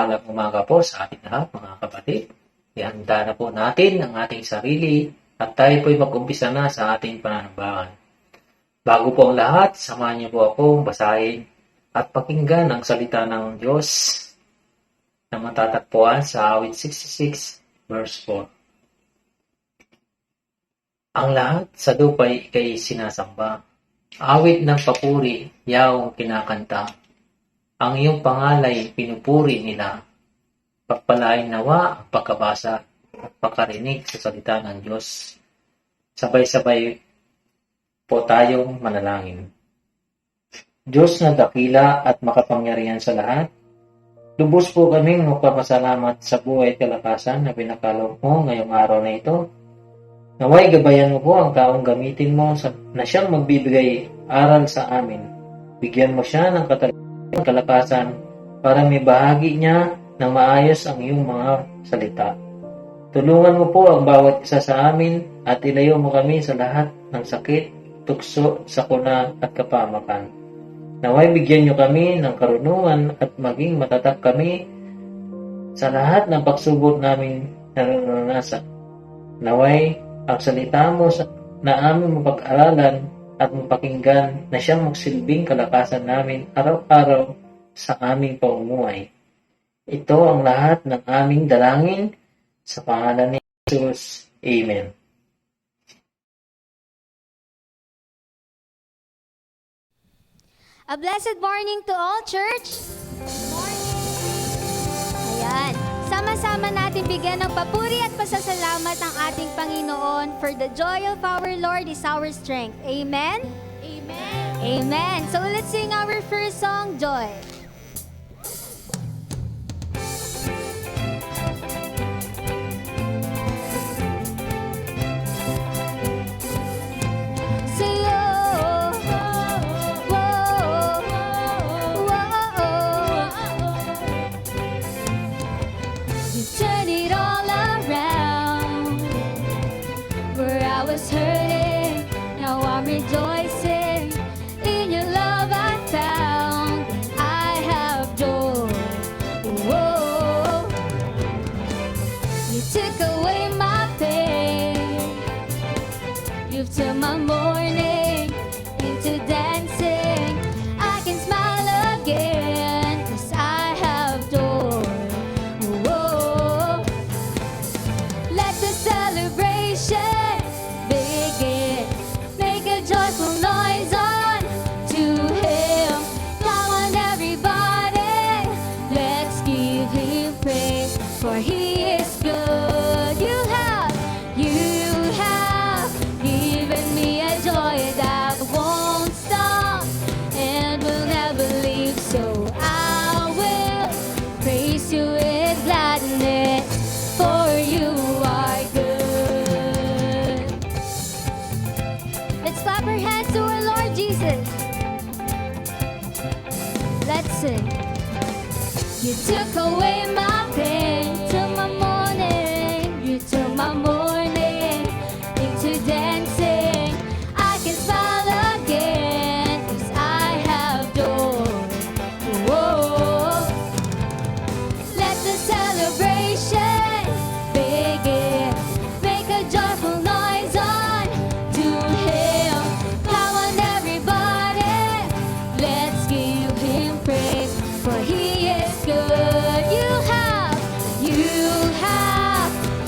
Mapagpalang umaga po sa ating lahat mga kapatid. Ihanda na po natin ang ating sarili at tayo po'y mag-umpisa na sa ating pananambahan. Bago po ang lahat, samahan niyo po akong basahin at pakinggan ang salita ng Diyos na matatagpuan sa awit 66 verse 4. Ang lahat sa lupa'y ika'y sinasamba. Awit ng papuri, yaong kinakanta. Ang iyong pangalay pinupuri nila. Pagpalain nawa ang pagkabasa at pagkarinig sa salita ng Diyos. Sabay-sabay po tayong manalangin. Diyos na dakila at makapangyarihan sa lahat, lubos po kaming magpapasalamat sa buhay at kalakasan na pinakalob mo ngayong araw na ito. Naway gabayan mo po ang taong gamitin mo na siyang magbibigay aral sa amin. Bigyan mo siya ng kalakasan para may bahagi niya ng maayos ang iyong mga salita. Tulungan mo po ang bawat isa sa amin at ilayo mo kami sa lahat ng sakit, tukso, sakuna at kapamakan. Naway bigyan niyo kami ng karunungan at maging matatag kami sa lahat ng pagsubok namin naranasan. Naway ang salita mo na aming mapag-aralan at mapakinggan na siyang magsilbing kalakasan namin araw-araw sa aming pamumuhay. Ito ang lahat ng aming dalangin sa pangalan ni Jesus. Amen. A blessed morning to all, church! Morning! Ayan, sama-sama natin bigyan ng papuri at pasasalamat ang ating Panginoon, for the joy of our Lord is our strength. Amen? Amen! Amen! So let's sing our first song, Joy. Rejoicing in your love I found, I have joy. Whoa. You took away my pain, you've turned my mourning into dancing. I can smile again, 'cause I have joy. Whoa. Let the celebration begin. Joyful noise unto Him. Come on, everybody, let's give Him praise, for He is good. You have given me a joy that won't stop and will never leave. So I will praise You with gladness, for You are good. Clap our hands to our Lord Jesus. Let's sing. You took away my pain, took my mourning. You took my mourning into dancing. I can smile again, 'cause I have joy. Whoa. Let the celebration begin. Make a joyful noise unto Him. For He is good. You have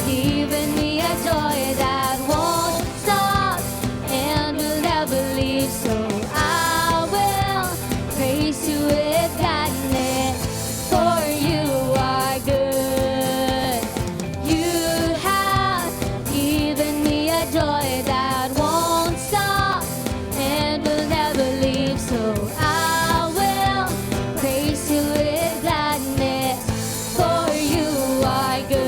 given me a joy that won't stop and will never leave. So I will praise You with gladness, for You are good. You have given me a joy that won't stop and will never leave. So I will praise You with gladness, for You are good.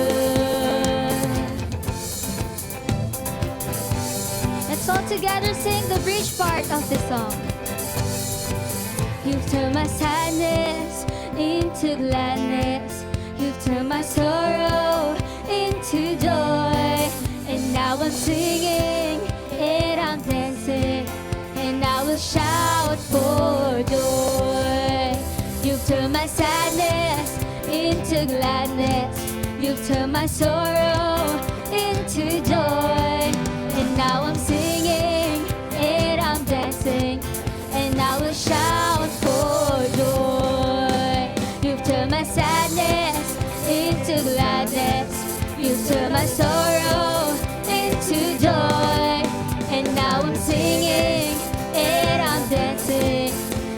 Let's all together sing the bridge part of the song. You've turned my sadness into gladness. You've turned my sorrow into joy. And now I'm singing and I'm dancing, and I will shout for joy. You've turned my sadness into into gladness. You've turned my sorrow into joy. And now I'm singing and I'm dancing, and I will shout for joy. You've turned my sadness into gladness. You've turned my sorrow into joy. And now I'm singing and I'm dancing,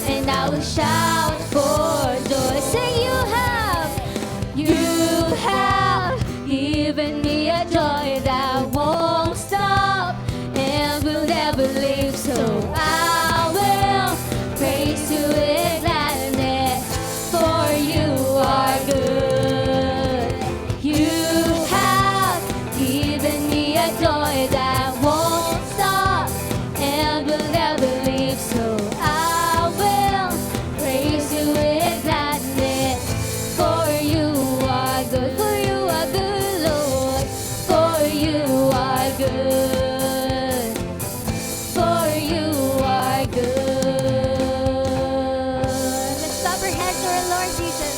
and I will shout for joy. Say you have given me a joy that won't stop and will never leave. So I will praise you with gladness, for you are good. You have given me a joy that won't stop and will never leave. So I will praise you with gladness, for you are good. For you are good, Lord. For you are good. For you are good. Let's clap our hands to our Lord Jesus.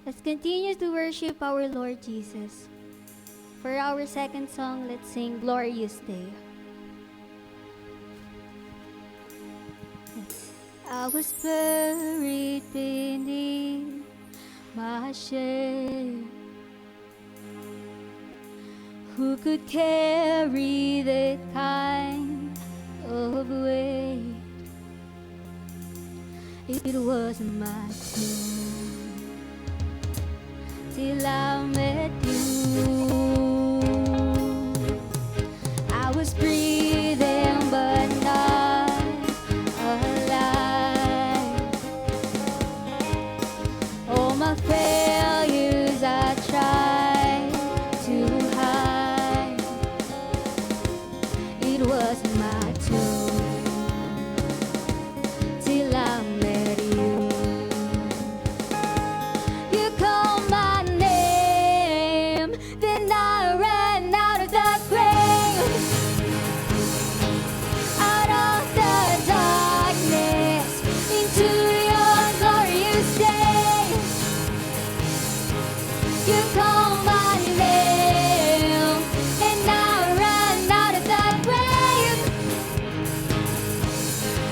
Let's continue to worship our Lord Jesus. For our second song, let's sing Glorious Day. I was buried beneath my shame. Who could carry that kind of weight? It wasn't my tomb till I met you. I was breathing but not alive. All my failures I tried to hide. It wasn't my tomb till I met you. You called my name, then I ran out of the grave, out of the darkness, into your glorious day. You called my name, and I ran out of the grave,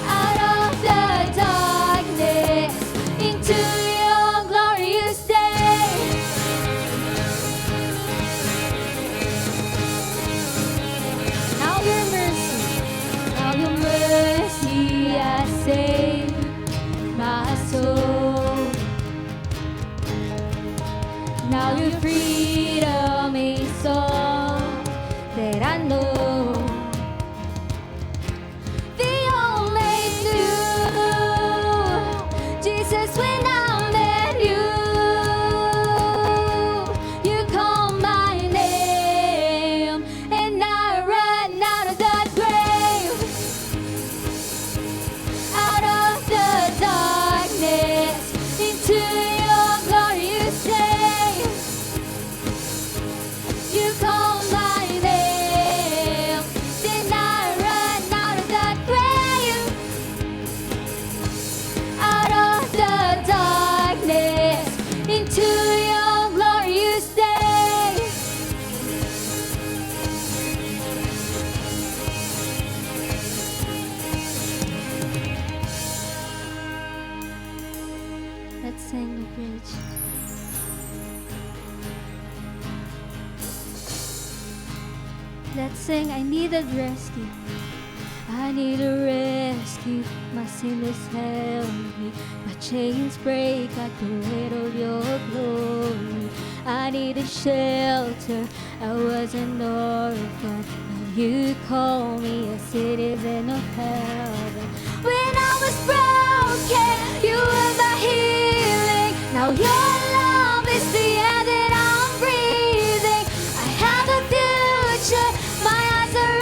out of the darkness, into your glorious day. Now your mercy has saved my soul. Now your freedom is all that I know. The only knew Jesus when I met you. You called my name, and I ran out of the grave, out of the darkness, into your glorious day. You called my name, then I ran out of the grave, out of the darkness, into your glorious day. Let's sing the bridge. Let's sing, I needed rescue. I need a rescue. My sin has held me. My chains break at the weight of your glory. I need a shelter. I was an orphan. Now you call me a citizen of heaven. When I was broken, you were my healing. Now your love is the air that I'm breathing. I have a future. My eyes are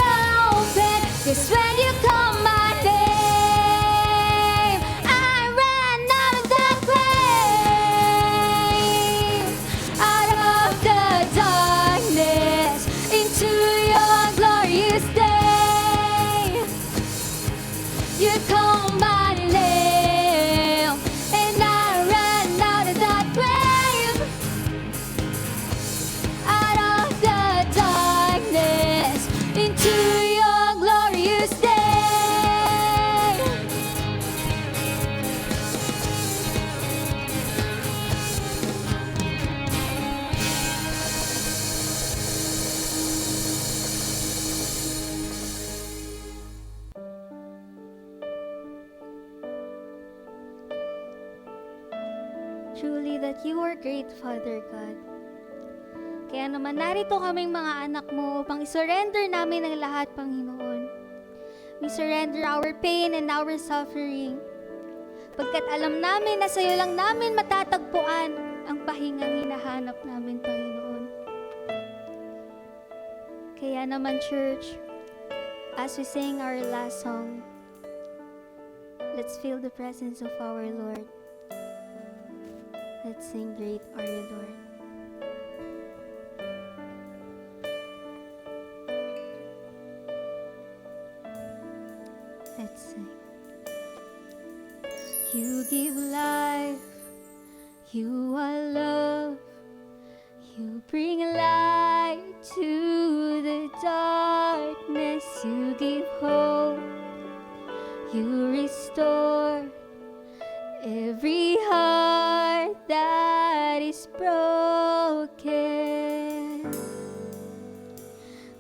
open. 'Cause when you call my name, I ran out of the grave, out of the darkness, into your glorious day. You call my truly that you are great, Father God. Kaya naman narito kaming mga anak mo upang isurrender namin ang lahat, Panginoon. We surrender our pain and our suffering. Pagkat alam namin na sa'yo lang namin matatagpuan ang pahingang hinahanap namin, Panginoon. Kaya naman, church, as we sing our last song, let's feel the presence of our Lord. Let's sing, Great Are You, Lord. Let's sing. You give life, you are love, you bring light to the darkness, you give hope, you restore every heart that is broken.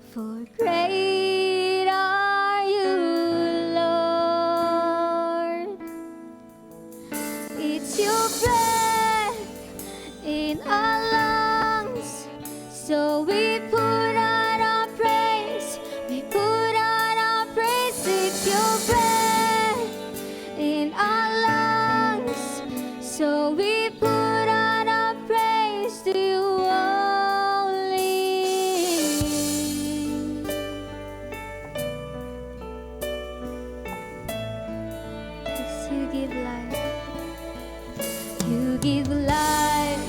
For great are you, Lord. It's your breath in our lungs, so we put out our praise. We put out our praise. It's your breath in our lungs, so we put out our praise to you only. Yes, you give life. You give life.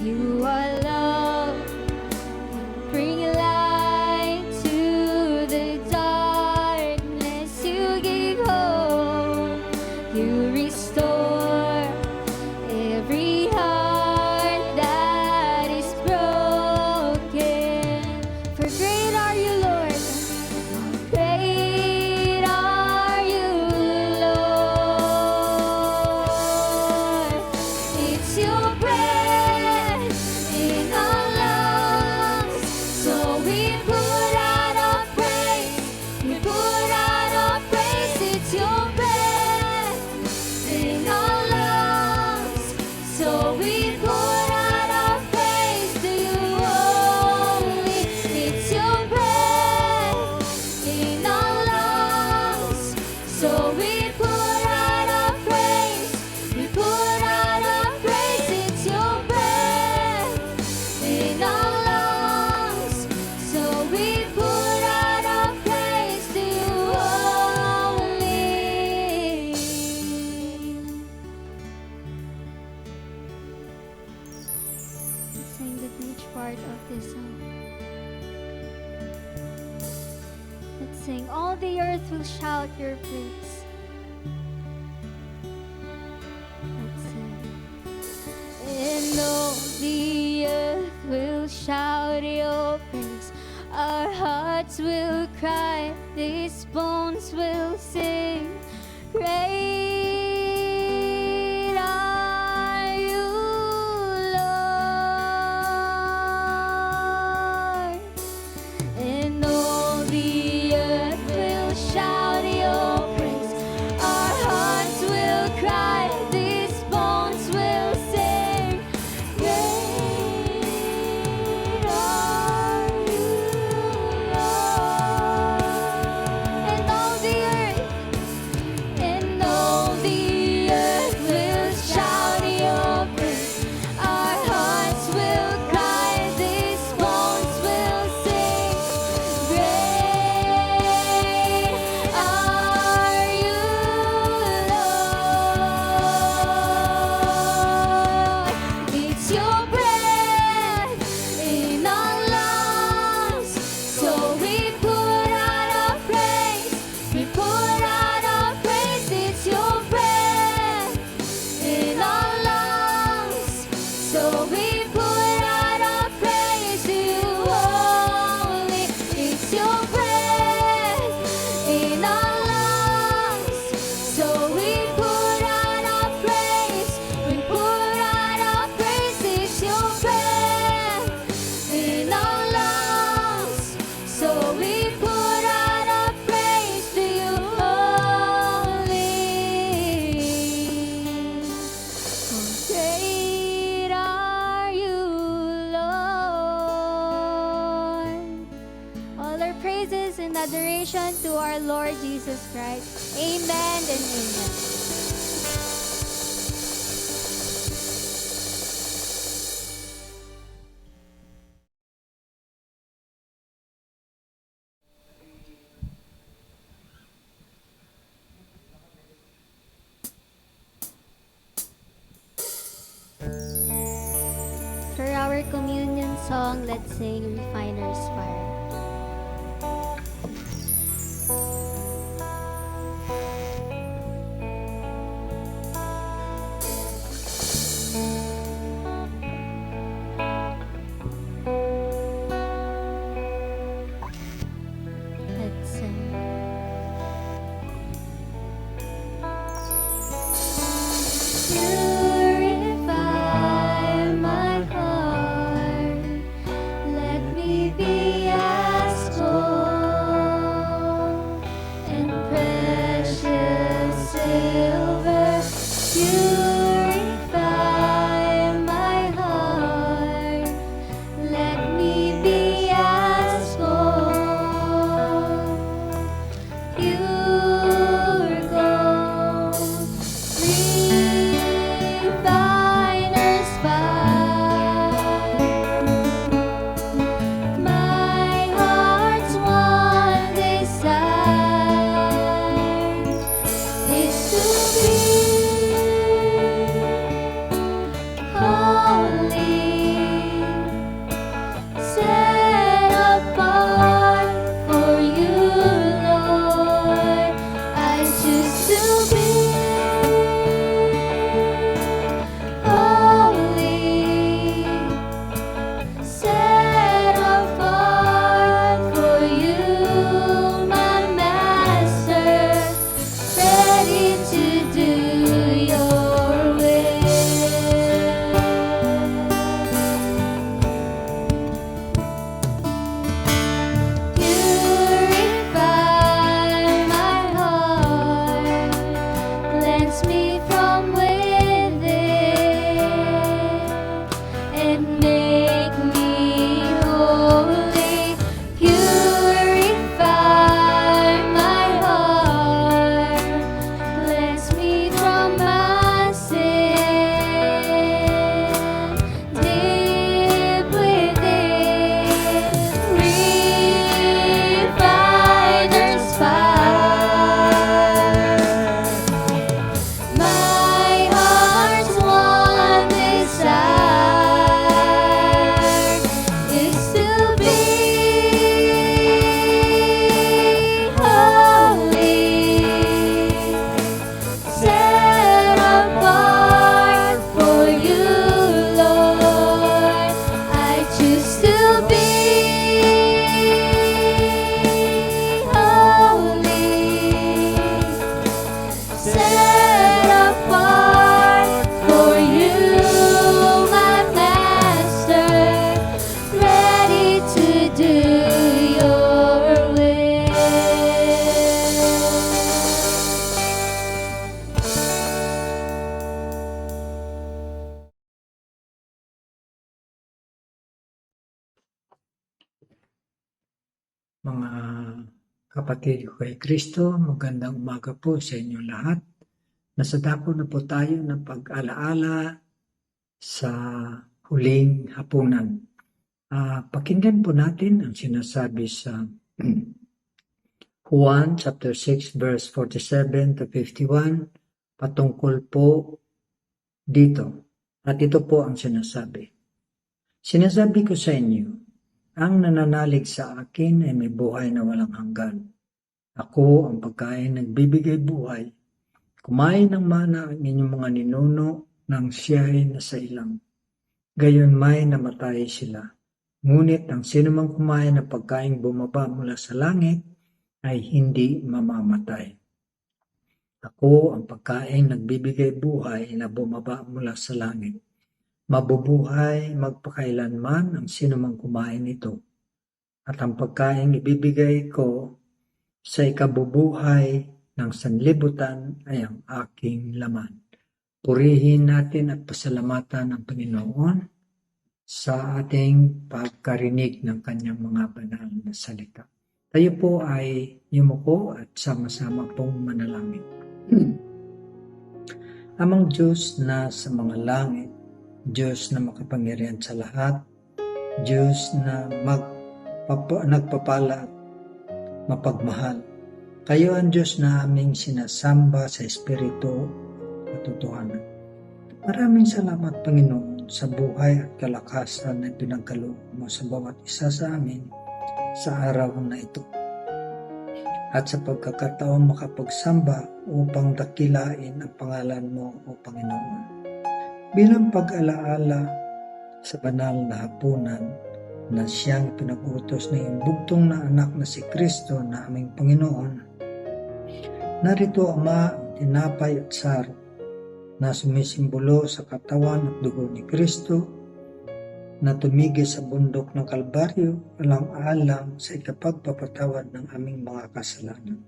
You are love. You bring light to the darkness. You give hope. You restore every heart that is broken. For great are you, Lord. Great are you, Lord. It's your breath in our lungs, so we put out our praise. We put out our praise. It's your breath in our lungs, so we put out our praise to you only. It's your breath in our lungs, so we put out our praise. We put out our praise. It's your breath in our lungs, so we put out our praise to you only. Let's sing the bridge part of this song. Let's sing, all the earth will shout your praise. Let's sing. And all the earth will shout your praise. Our hearts will cry, these bones will sing. Great are you, Lord. And all the earth will shout your praise. Our hearts will cry, these bones will sing. Great are you, Lord. And all the earth, and all and adoration to our Lord Jesus Christ. Amen and amen. For our communion song, let's sing Refiner's Fire. Let's sing. Purify my heart, let me be as gold and precious silver. Purify my heart, let me be as gold, pure gold. Refiner's fire, my heart's one desire is to be holy, set apart for you, Lord. I choose to be holy, set apart for you, my Master, ready to do your will. Purify my heart, cleanse me from within, and make me holy. Purify my heart, cleanse me from my sin, deep within. Refiner's fire, my heart's one desire is to be holy, set apart for you, Lord. I choose to be holy, set apart for you, my Master, ready to do your will. Mga kapatid ko kay Kristo, magandang umaga po sa inyo lahat. Nasa dako na po tayo ng pag-alaala sa huling hapunan. Pakinggan po natin ang sinasabi sa Juan chapter 6 verse 47 to 51 patungkol po dito. At ito po ang sinasabi. Sinasabi ko sa inyo, ang nananalig sa akin ay may buhay na walang hanggan. Ako ang pagkain nagbibigay buhay. Kumain ng mana ang inyong mga ninuno nang siya'y nasa ilang. Gayon may namatay sila. Ngunit ang sinumang kumain ng pagkain bumaba mula sa langit ay hindi mamamatay. Ako ang pagkain nagbibigay buhay na bumaba mula sa langit. Mabubuhay magpakailanman ang sinumang kumain nito. At ang pagkain ibibigay ko sa ikabubuhay ng sanlibutan ay ang aking laman. Purihin natin at pasalamatan ang Panginoon sa ating pagkarinig ng kanyang mga banal na salita. Tayo po ay yumuko at sama-sama pong manalangin. Amang Diyos na sa mga langit, Diyos na makapangyarihan sa lahat, Diyos na nagpapala at mapagmahal. Kayo ang Diyos na aming sinasamba sa Espiritu at katotohanan. Maraming salamat, Panginoon, sa buhay at kalakasan na pinagkaloob mo sa bawat isa sa amin sa araw na ito. At sa pagkakataon makapagsamba upang dakilain ang pangalan mo, O Panginoon. Bilang pag-alaala sa banal na hapunan na siyang pinag-utos ng iyong bugtong na anak na si Kristo na aming Panginoon, narito, Ama, ang tinapay at saro na sumisimbolo sa katawan at dugo ni Kristo na tumigil sa bundok ng Kalbaryo alang-alang sa ikapagpapatawad ng aming mga kasalanan.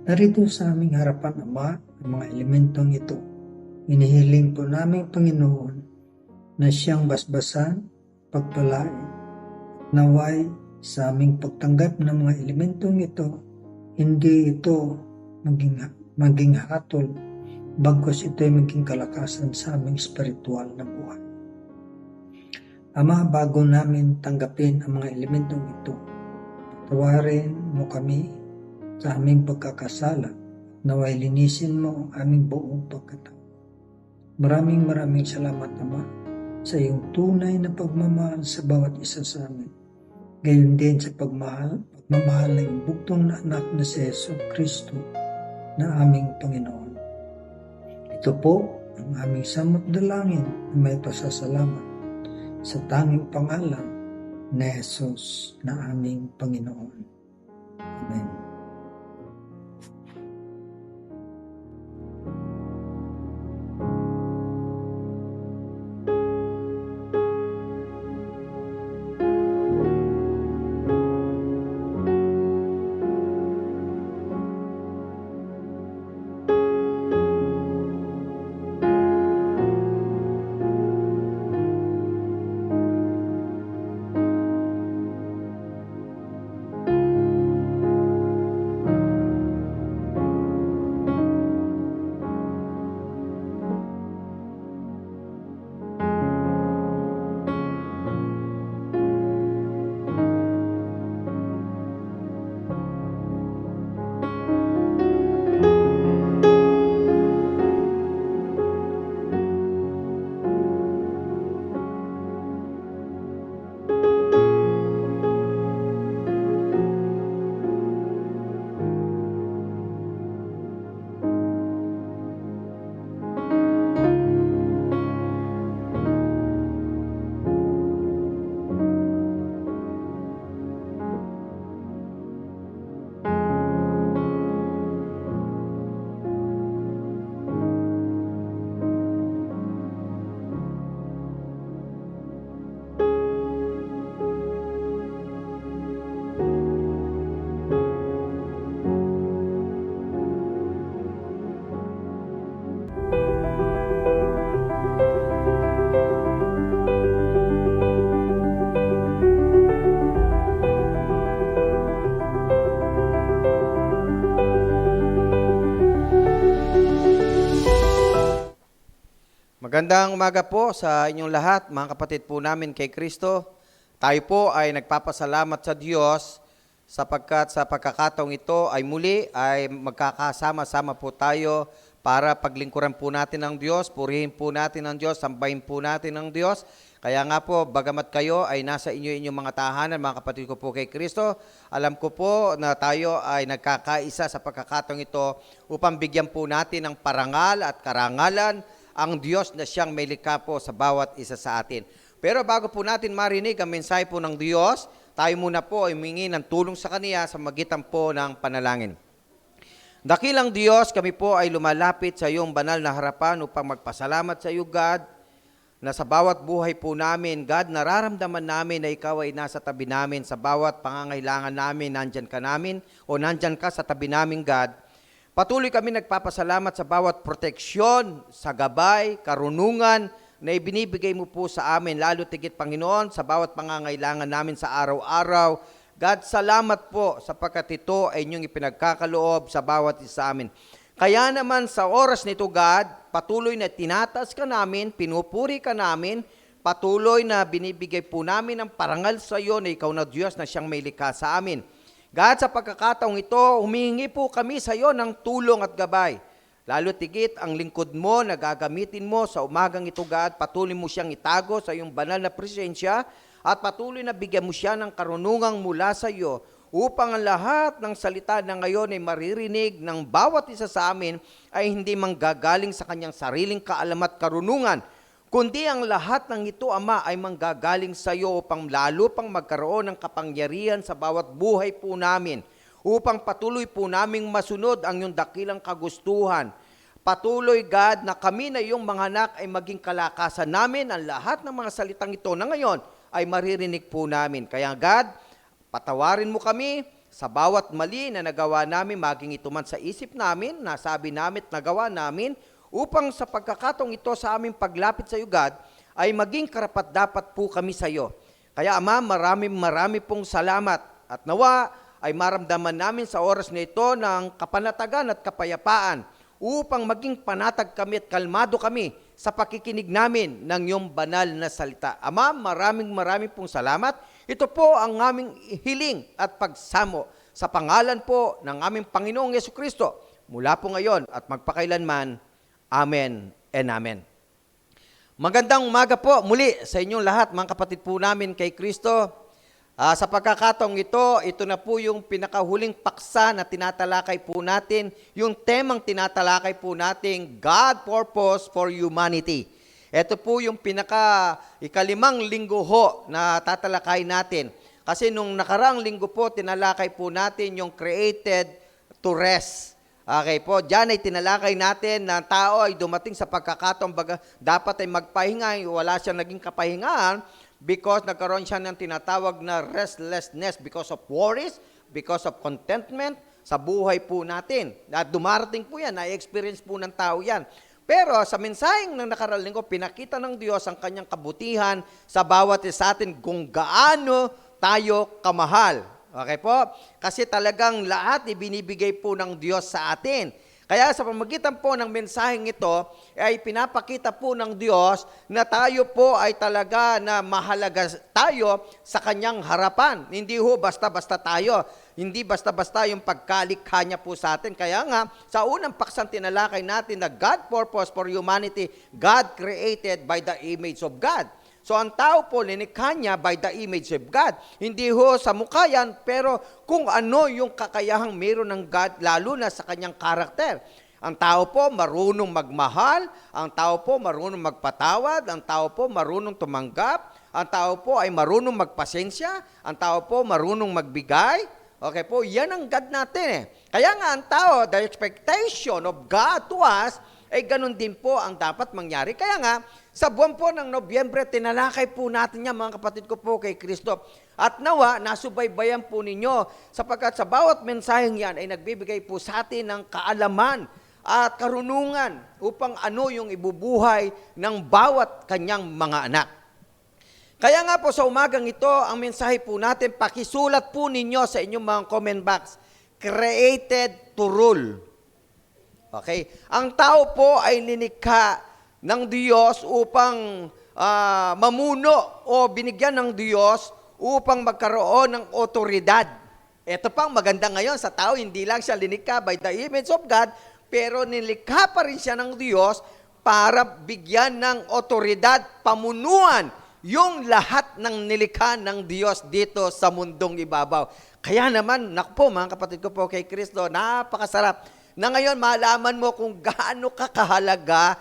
Narito sa aming harapan, Ama, ang mga elementong ito. Inihiling po namin, Panginoon, na siyang basbasan, pagpalain, naway sa aming pagtanggap ng mga elementong ito, hindi ito maging hatol, bagkus ito ay maging kalakasan sa aming spiritual na buhay. Ama, bago namin tanggapin ang mga elementong ito, patawarin mo kami sa aming pagkakasala, naway linisin mo ang aming buong pagkatao. Maraming salamat, Ama, sa iyong tunay na pagmamahal sa bawat isa sa amin. Gayon din sa pagmamahal ng iyong bugtong na anak na si Jesu Kristo na aming Panginoon. Ito po ang aming samot dalangin na may pasasalamat sa tanging pangalan ni Jesus na aming Panginoon. Amen. Magandang umaga po sa inyong lahat, mga kapatid po namin kay Kristo. Tayo po ay nagpapasalamat sa Diyos sapagkat sa pagkakataong ito ay muli ay magkakasama-sama po tayo para paglingkuran po natin ang Diyos, purihin po natin ang Diyos, sambahin po natin ang Diyos. Kaya nga po, bagamat kayo ay nasa inyong mga tahanan, mga kapatid ko po kay Kristo, alam ko po na tayo ay nagkakaisa sa pagkakataong ito upang bigyan po natin ng parangal at karangalan ang Diyos na siyang may likha po sa bawat isa sa atin. Pero bago po natin marinig ang mensahe po ng Diyos, tayo muna po ay humingi ng tulong sa Kanya sa magitan po ng panalangin. Dakilang Diyos, kami po ay lumalapit sa iyong banal na harapan upang magpasalamat sa iyo, God, na sa bawat buhay po namin, God, nararamdaman namin na ikaw ay nasa tabi namin sa bawat pangangailangan namin, nandyan ka sa tabi namin, God. Patuloy kami nagpapasalamat sa bawat proteksyon, sa gabay, karunungan na ibinibigay mo po sa amin, lalo tigit Panginoon, sa bawat pangangailangan namin sa araw-araw. God, salamat po sapagkat ito ay inyong ipinagkakaloob sa bawat isa sa amin. Kaya naman sa oras nito, God, patuloy na tinataas ka namin, pinupuri ka namin, patuloy na binibigay po namin ang parangal sa iyo na ikaw na Diyos na siyang may likha sa amin. God, sa pagkakataong ito, humihingi po kami sa iyo ng tulong at gabay. Lalo tigit ang lingkod mo na gagamitin mo sa umagang ito, God, patuloy mo siyang itago sa iyong banal na presensya at patuloy na bigyan mo siya ng karunungang mula sa iyo upang ang lahat ng salita na ngayon ay maririnig ng bawat isa sa amin ay hindi manggagaling sa kanyang sariling kaalam at karunungan, kundi ang lahat ng ito, Ama, ay manggagaling sa iyo upang lalo pang magkaroon ng kapangyarihan sa bawat buhay po namin, upang patuloy po naming masunod ang iyong dakilang kagustuhan. Patuloy, God, na kami na iyong mga anak ay maging kalakasan namin ang lahat ng mga salitang ito na ngayon ay maririnig po namin. Kaya, God, patawarin mo kami sa bawat mali na nagawa namin, maging ito man sa isip namin, nasabi namin at nagawa namin, upang sa pagkakataong ito sa aming paglapit sa iyo, God, ay maging karapat-dapat po kami sa iyo. Kaya, Ama, marami pong salamat at nawa ay maramdaman namin sa oras na ito ng kapanatagan at kapayapaan upang maging panatag kami at kalmado kami sa pakikinig namin ng iyong banal na salita. Ama, maraming pong salamat. Ito po ang aming hiling at pagsamo sa pangalan po ng aming Panginoong Yesukristo mula po ngayon at magpakailanman. Amen and Amen. Magandang umaga po muli sa inyong lahat, mga kapatid po namin kay Kristo. Sa pagkakataong ito na po yung pinakahuling paksa na tinatalakay po natin, yung temang tinatalakay po natin, God Purpose for Humanity. Ito po yung ikalimang linggo ho na tatalakay natin. Kasi nung nakarang linggo po, tinalakay po natin yung created to rest. Okay po, dyan ay tinalakay natin na tao ay dumating sa pagkakataong dapat ay magpahinga, wala siyang naging kapahingaan, because nagkaroon siya ng tinatawag na restlessness because of worries, because of contentment sa buhay po natin. At dumarating po yan, na-experience po ng tao yan. Pero sa mensaheng ng nakaraang linggo, pinakita ng Diyos ang kanyang kabutihan sa bawat isa atin kung gaano tayo kamahal. Okay po? Kasi talagang lahat ibinibigay po ng Diyos sa atin. Kaya sa pamagitan po ng mensaheng ito, ay pinapakita po ng Diyos na tayo po ay talaga na mahalaga tayo sa kanyang harapan. Hindi ho basta-basta tayo. Hindi basta-basta yung pagkalikha niya po sa atin. Kaya nga, sa unang paksang tinalakay natin na God Purpose for Humanity, God created by the image of God. So ang tao po, linikha niya by the image of God. Hindi ho sa mukha yan, pero kung ano yung kakayahang meron ng God, lalo na sa kanyang karakter. Ang tao po marunong magmahal, ang tao po marunong magpatawad, ang tao po marunong tumanggap, ang tao po ay marunong magpasensya, ang tao po marunong magbigay. Okay po, yan ang God natin eh. Kaya nga ang tao, the expectation of God to us, ay ganun din po ang dapat mangyari. Kaya nga, sa buwan po ng Nobyembre, tinalakay po natin yan, mga kapatid ko po kay Kristo. At nawa, nasubaybayan po ninyo, sapagkat sa bawat mensaheng yan ay nagbibigay po sa atin ng kaalaman at karunungan upang ano yung ibubuhay ng bawat kanyang mga anak. Kaya nga po sa umagang ito, ang mensahe po natin, pakisulat po ninyo sa inyong mga comment box, created to rule. Okay? Ang tao po ay linikha ng Diyos upang mamuno o binigyan ng Diyos upang magkaroon ng otoridad. Ito pang maganda ngayon sa tao, hindi lang siya linikha by the image of God, pero nilikha pa rin siya ng Diyos para bigyan ng otoridad, pamunuan yung lahat ng nilikha ng Diyos dito sa mundong ibabaw. Kaya naman, naku po mga kapatid ko po kay Kristo, napakasarap na ngayon malaman mo kung gaano kakahalaga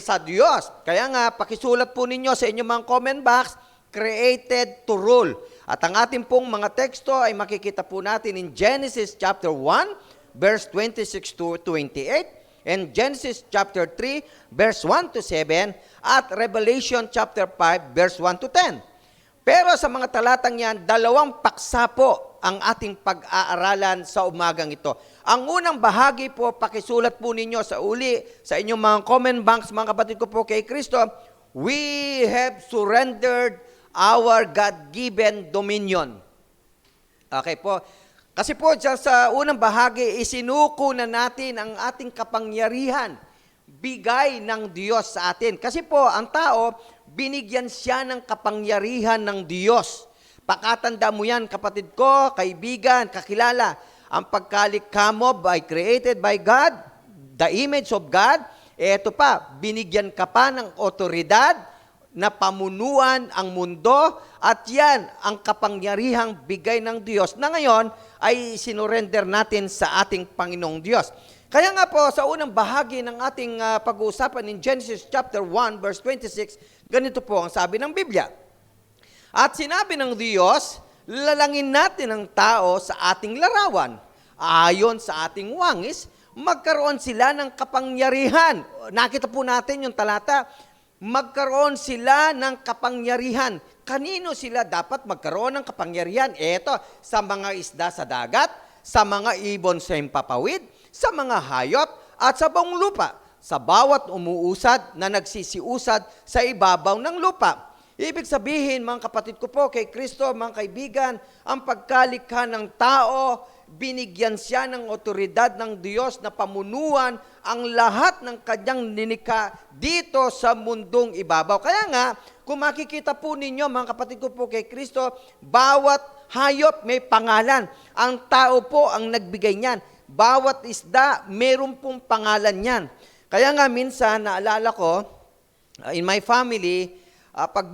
sa Diyos. Kaya nga, pakisulat po ninyo sa inyong mga comment box, created to rule. At ang ating pong mga teksto ay makikita po natin in Genesis chapter 1, verse 26 to 28, and Genesis chapter 3, verse 1 to 7, at Revelation chapter 5, verse 1 to 10. Pero sa mga talatang yan, dalawang paksa po ang ating pag-aaralan sa umagang ito. Ang unang bahagi po, pakisulat po ninyo sa sa inyong mga comment box, mga kapatid ko po kay Kristo, we have surrendered our God-given dominion. Okay po. Kasi po dyan sa unang bahagi, isinuko na natin ang ating kapangyarihan, bigay ng Diyos sa atin. Kasi po, ang tao, binigyan siya ng kapangyarihan ng Diyos. Pakatanda mo yan, kapatid ko, kaibigan, kakilala. Ang pagkalikha mo created by God, the image of God. Eto pa, binigyan ka pa ng otoridad na pamunuan ang mundo, at yan ang kapangyarihang bigay ng Diyos na ngayon ay sinurrender natin sa ating Panginoong Diyos. Kaya nga po, sa unang bahagi ng ating pag-uusapan in Genesis chapter 1 verse 26, ganito po ang sabi ng Biblia. At sinabi ng Diyos, lalangin natin ang tao sa ating larawan. Ayon sa ating wangis, magkaroon sila ng kapangyarihan. Nakita po natin yung talata, magkaroon sila ng kapangyarihan. Kanino sila dapat magkaroon ng kapangyarihan? Eto, sa mga isda sa dagat, sa mga ibon sa himpapawid, sa mga hayop, at sa buong lupa, sa bawat umuusad na nagsisiusad sa ibabaw ng lupa. Ibig sabihin, mga kapatid ko po, kay Kristo, mga kaibigan, ang pagkalikha ng tao, binigyan siya ng otoridad ng Diyos na pamunuan ang lahat ng kanyang nilikha dito sa mundong ibabaw. Kaya nga, kung makikita po ninyo, mga kapatid ko po kay Kristo, bawat hayop may pangalan. Ang tao po ang nagbigay niyan. Bawat isda, meron pong pangalan niyan. Kaya nga minsan, naalala ko, in my family, pag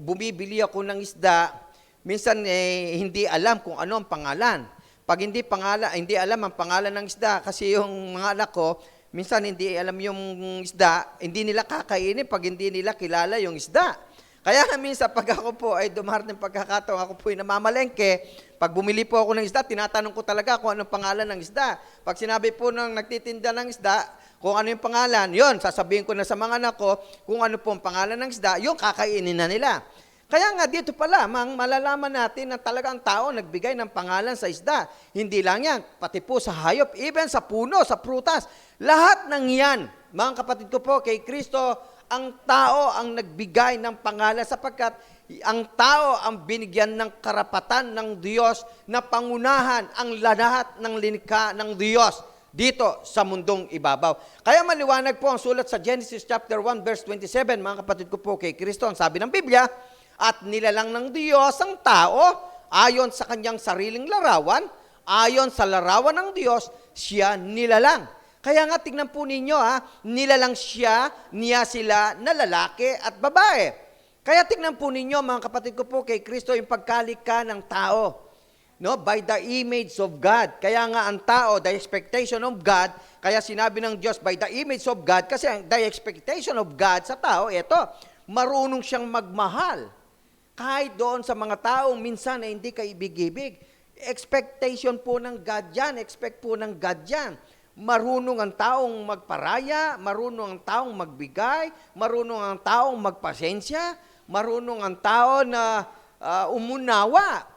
bumibili ako ng isda, minsan hindi alam kung ano ang pangalan. Pag hindi alam ang pangalan ng isda, kasi yung mga anak ko, minsan hindi alam yung isda, hindi nila kakainin pag hindi nila kilala yung isda. Kaya minsan pag ako po ay dumarating pagkakataon, ako po ay namamalengke, pag bumili po ako ng isda, tinatanong ko talaga kung anong pangalan ng isda. Pag sinabi po ng nagtitinda ng isda, kung ano yung pangalan, yun, sasabihin ko na sa mga anak ko, kung ano po ang pangalan ng isda, yung kakainin na nila. Kaya nga dito pa lamang, malalaman natin na talagang tao nagbigay ng pangalan sa isda. Hindi lang yan, pati po sa hayop, even sa puno, sa prutas. Lahat ng yan, mga kapatid ko po, kay Kristo, ang tao ang nagbigay ng pangalan sapagkat ang tao ang binigyan ng karapatan ng Diyos na pangunahan ang lahat ng linikha ng Diyos dito sa mundong ibabaw. Kaya maliwanag po ang sulat sa Genesis chapter 1 verse 27, mga kapatid ko po kay Kristo, ang sabi ng Biblia, at nilalang ng Diyos ang tao ayon sa kanyang sariling larawan, ayon sa larawan ng Diyos, siya nilalang. Kaya nga tingnan po ninyo, nilalang niya sila na lalaki at babae. Kaya tingnan po ninyo, mga kapatid ko po kay Kristo, yung pagkalikha ng tao. No, by the image of God. Kaya nga ang tao, the expectation of God, kaya sinabi ng Diyos, by the image of God, kasi the expectation of God sa tao, ito, marunong siyang magmahal. Kahit doon sa mga taong minsan na hindi kaibig-ibig, expectation po ng God yan, expect po ng God yan. Marunong ang taong magparaya, marunong ang taong magbigay, marunong ang taong magpasensya, marunong ang tao na umunawa.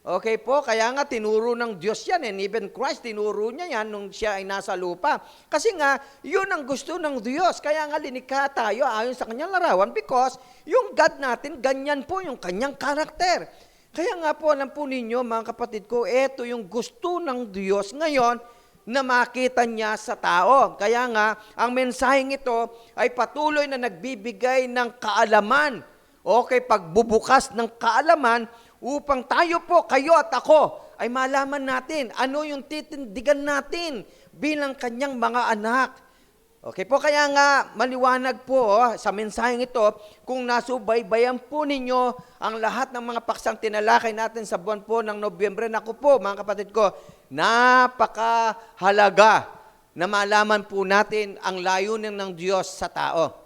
Okay po, kaya nga tinuro ng Diyos yan, and even Christ tinuro niya yan nung siya ay nasa lupa. Kasi nga, yun ang gusto ng Diyos. Kaya nga linikha tayo ayon sa kanyang larawan because yung God natin, ganyan po yung kanyang karakter. Kaya nga po, alam po ninyo, mga kapatid ko, ito yung gusto ng Diyos ngayon na makita niya sa tao. Kaya nga, ang mensaheng ito ay patuloy na nagbibigay ng kaalaman. Okay, pagbubukas ng kaalaman upang tayo po, kayo at ako, ay malaman natin ano yung titindigan natin bilang kanyang mga anak. Okay po, kaya nga maliwanag po sa mensaheng ito, kung nasubaybayan po ninyo ang lahat ng mga paksang tinalakay natin sa buwan po ng Nobyembre, naku po mga kapatid ko, napakahalaga na malaman po natin ang layunin ng Diyos sa tao.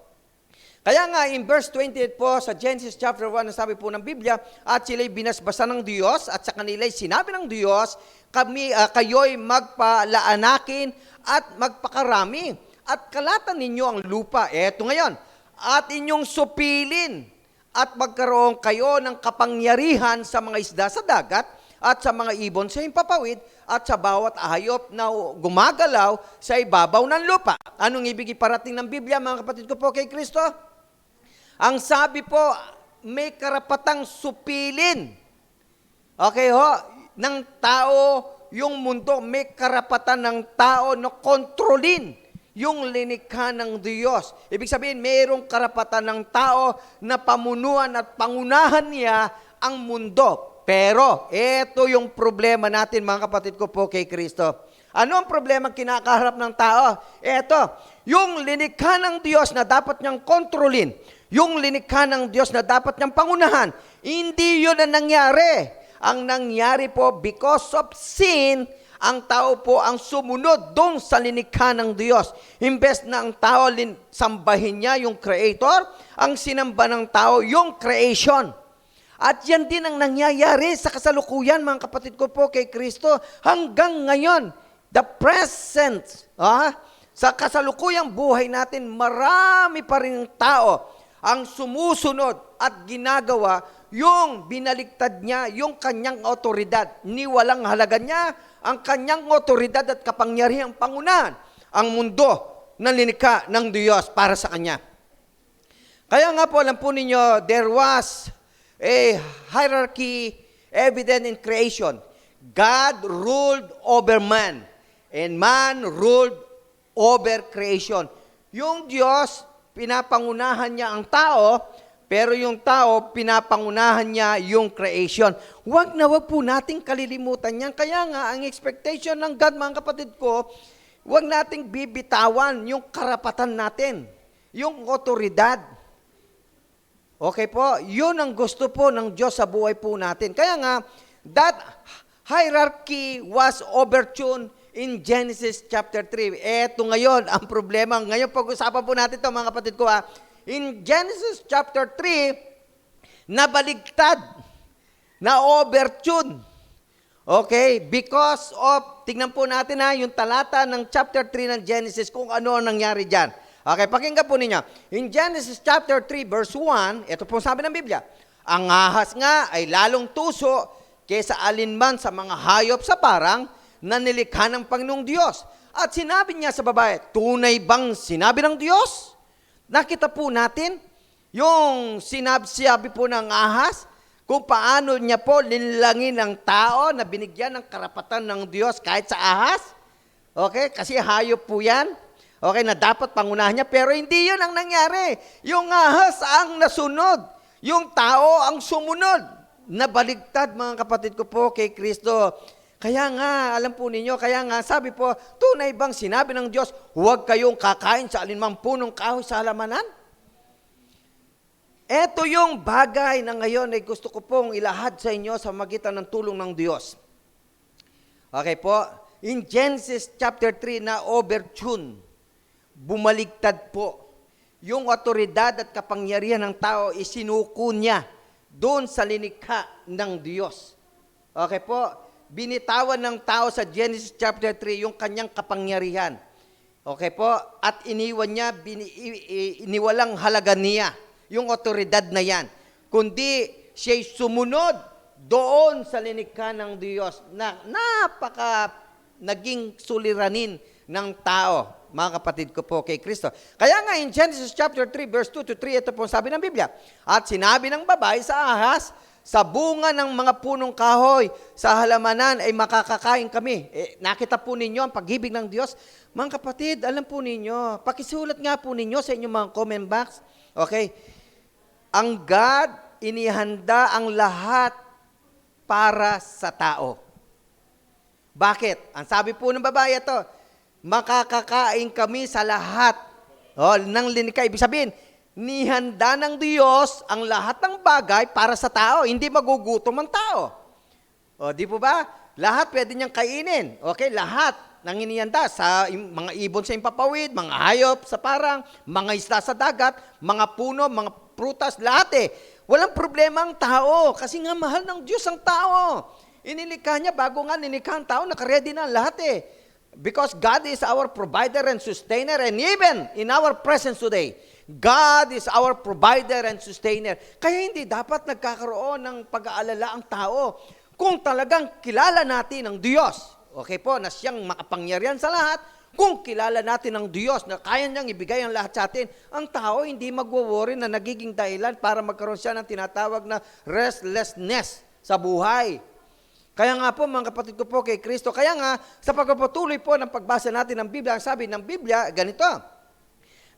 Kaya nga in verse 28 po sa Genesis chapter 1, sabi po ng Biblia, at sila'y binasbasan ng Diyos at sa kanila'y sinabi ng Diyos, kayo'y magpalaanakin at magpakarami at kalatan ninyo ang lupa. Eto ngayon, at inyong supilin at magkaroon kayo ng kapangyarihan sa mga isda sa dagat at sa mga ibon sa himpapawid at sa bawat hayop na gumagalaw sa ibabaw ng lupa. Anong ibig iparating ng Biblia, mga kapatid ko po kay Kristo? Ang sabi po, may karapatang supilin. Okay ho? ng tao yung mundo. May karapatan ng tao na kontrolin yung linikha ng Diyos. Ibig sabihin, mayroong karapatan ng tao na pamunuan at pangunahan niya ang mundo. Pero, ito yung problema natin, mga kapatid ko po kay Kristo. Ano ang problema kinakaharap ng tao? Ito, yung linikha ng Diyos na dapat niyang kontrolin, yung linikha ng Diyos na dapat niyang pangunahan, hindi yun ang nangyari. Ang nangyari po, because of sin, ang tao po ang sumunod doon sa linikha ng Diyos. Imbes na ang tao sambahin niya yung Creator, ang sinamba ng tao yung creation. At yan din ang nangyayari sa kasalukuyan, mga kapatid ko po kay Kristo, hanggang ngayon. The present, sa kasalukuyang buhay natin, marami pa rin tao ang sumusunod at ginagawa yung binaliktad niya, yung kanyang otoridad. Niwalang halaga niya ang kanyang otoridad at kapangyarihang pangunahan ang mundo na linikha ng Diyos para sa kanya. Kaya nga po, alam po ninyo, there was a hierarchy evident in creation. God ruled over man, and man ruled over creation. Yung Diyos, pinapangunahan niya ang tao, pero yung tao, pinapangunahan niya yung creation. Huwag po nating kalilimutan yan. Kaya nga, ang expectation ng God, mga kapatid ko, huwag nating bibitawan yung karapatan natin, yung otoridad. Okay po? Yun ang gusto po ng Diyos sa buhay po natin. Kaya nga, that hierarchy was overturned in Genesis chapter 3. Eto ngayon, ang problema. Ngayon, pag-usapan po natin ito, mga kapatid ko. In Genesis chapter 3, nabaligtad, na overtune. Okay? Because of, tingnan po natin yung talata ng chapter 3 ng Genesis, kung ano ang nangyari dyan. Okay, pakinggan po ninyo. In Genesis chapter 3 verse 1, ito po sabi ng Biblia, ang ahas nga ay lalong tuso kaysa alinman sa mga hayop sa parang na nilikha ng Panginoong Diyos. At sinabi niya sa babae, tunay bang sinabi ng Diyos? Nakita po natin yung sinabi po ng ahas, kung paano niya po linlangin ng tao na binigyan ng karapatan ng Diyos kahit sa ahas. Okay, kasi hayop po yan. Okay, na dapat pangunahan niya, pero hindi yun ang nangyari. Yung ahas ang nasunod. Yung tao ang sumunod. Nabaligtad, mga kapatid ko po, kay Kristo. Kaya nga, alam po ninyo, kaya nga, sabi po, tunay bang sinabi ng Diyos, huwag kayong kakain sa alinmang punong kahoy sa halamanan? Ito yung bagay na ngayon ay gusto ko pong ilahad sa inyo sa magitan ng tulong ng Diyos. Okay po, in Genesis chapter 3 na overtune, bumaligtad po. Yung otoridad at kapangyarihan ng tao, isinuko niya doon sa linikha ng Diyos. Okay po? Binitawan ng tao sa Genesis chapter 3 yung kanyang kapangyarihan. Okay po? At iniwan niya, iniwalang halaga niya yung otoridad na yan. Kundi siya'y sumunod doon sa linikha ng Diyos na naging suliranin ng tao, mga kapatid ko po kay Kristo. Kaya nga in Genesis chapter 3 verse 2 to 3, ito po sabi ng Biblia, at sinabi ng babae sa ahas, sa bunga ng mga punong kahoy, sa halamanan ay makakakain kami. Nakita po ninyo ang pag-ibig ng Diyos. Mga kapatid, alam po ninyo, pakisulat nga po ninyo sa inyong mga comment box. Okay? Ang God, inihanda ang lahat para sa tao. Bakit? Ang sabi po ng babae ito, makakakain kami sa lahat ng linikha. Ibig sabihin, nihanda ng Diyos ang lahat ng bagay para sa tao. Hindi magugutom ang tao. Di po ba? Lahat pwede niyang kainin. Okay, lahat ng inihanda. Sa mga ibon sa impapawid, mga hayop sa parang, mga isda sa dagat, mga puno, mga prutas, lahat Walang problema ang tao kasi nga mahal ng Diyos ang tao. Inilikha niya, bago nga nilikha ang tao, nakaredy na lahat Because God is our provider and sustainer, and even in our presence today, God is our provider and sustainer. Kaya hindi dapat nagkakaroon ng pag-aalala ang tao kung talagang kilala natin ang Diyos. Okay po, na siyang makapangyarihan sa lahat. Kung kilala natin ang Diyos na kaya niyang ibigay ang lahat sa atin, ang tao hindi magwo-worry na nagiging dahilan para magkaroon siya ng tinatawag na restlessness sa buhay. Kaya nga po mga kapatid ko po kay Kristo, kaya nga sa pagpapatuloy po ng pagbasa natin ng Biblia, ang sabi ng Biblia, ganito,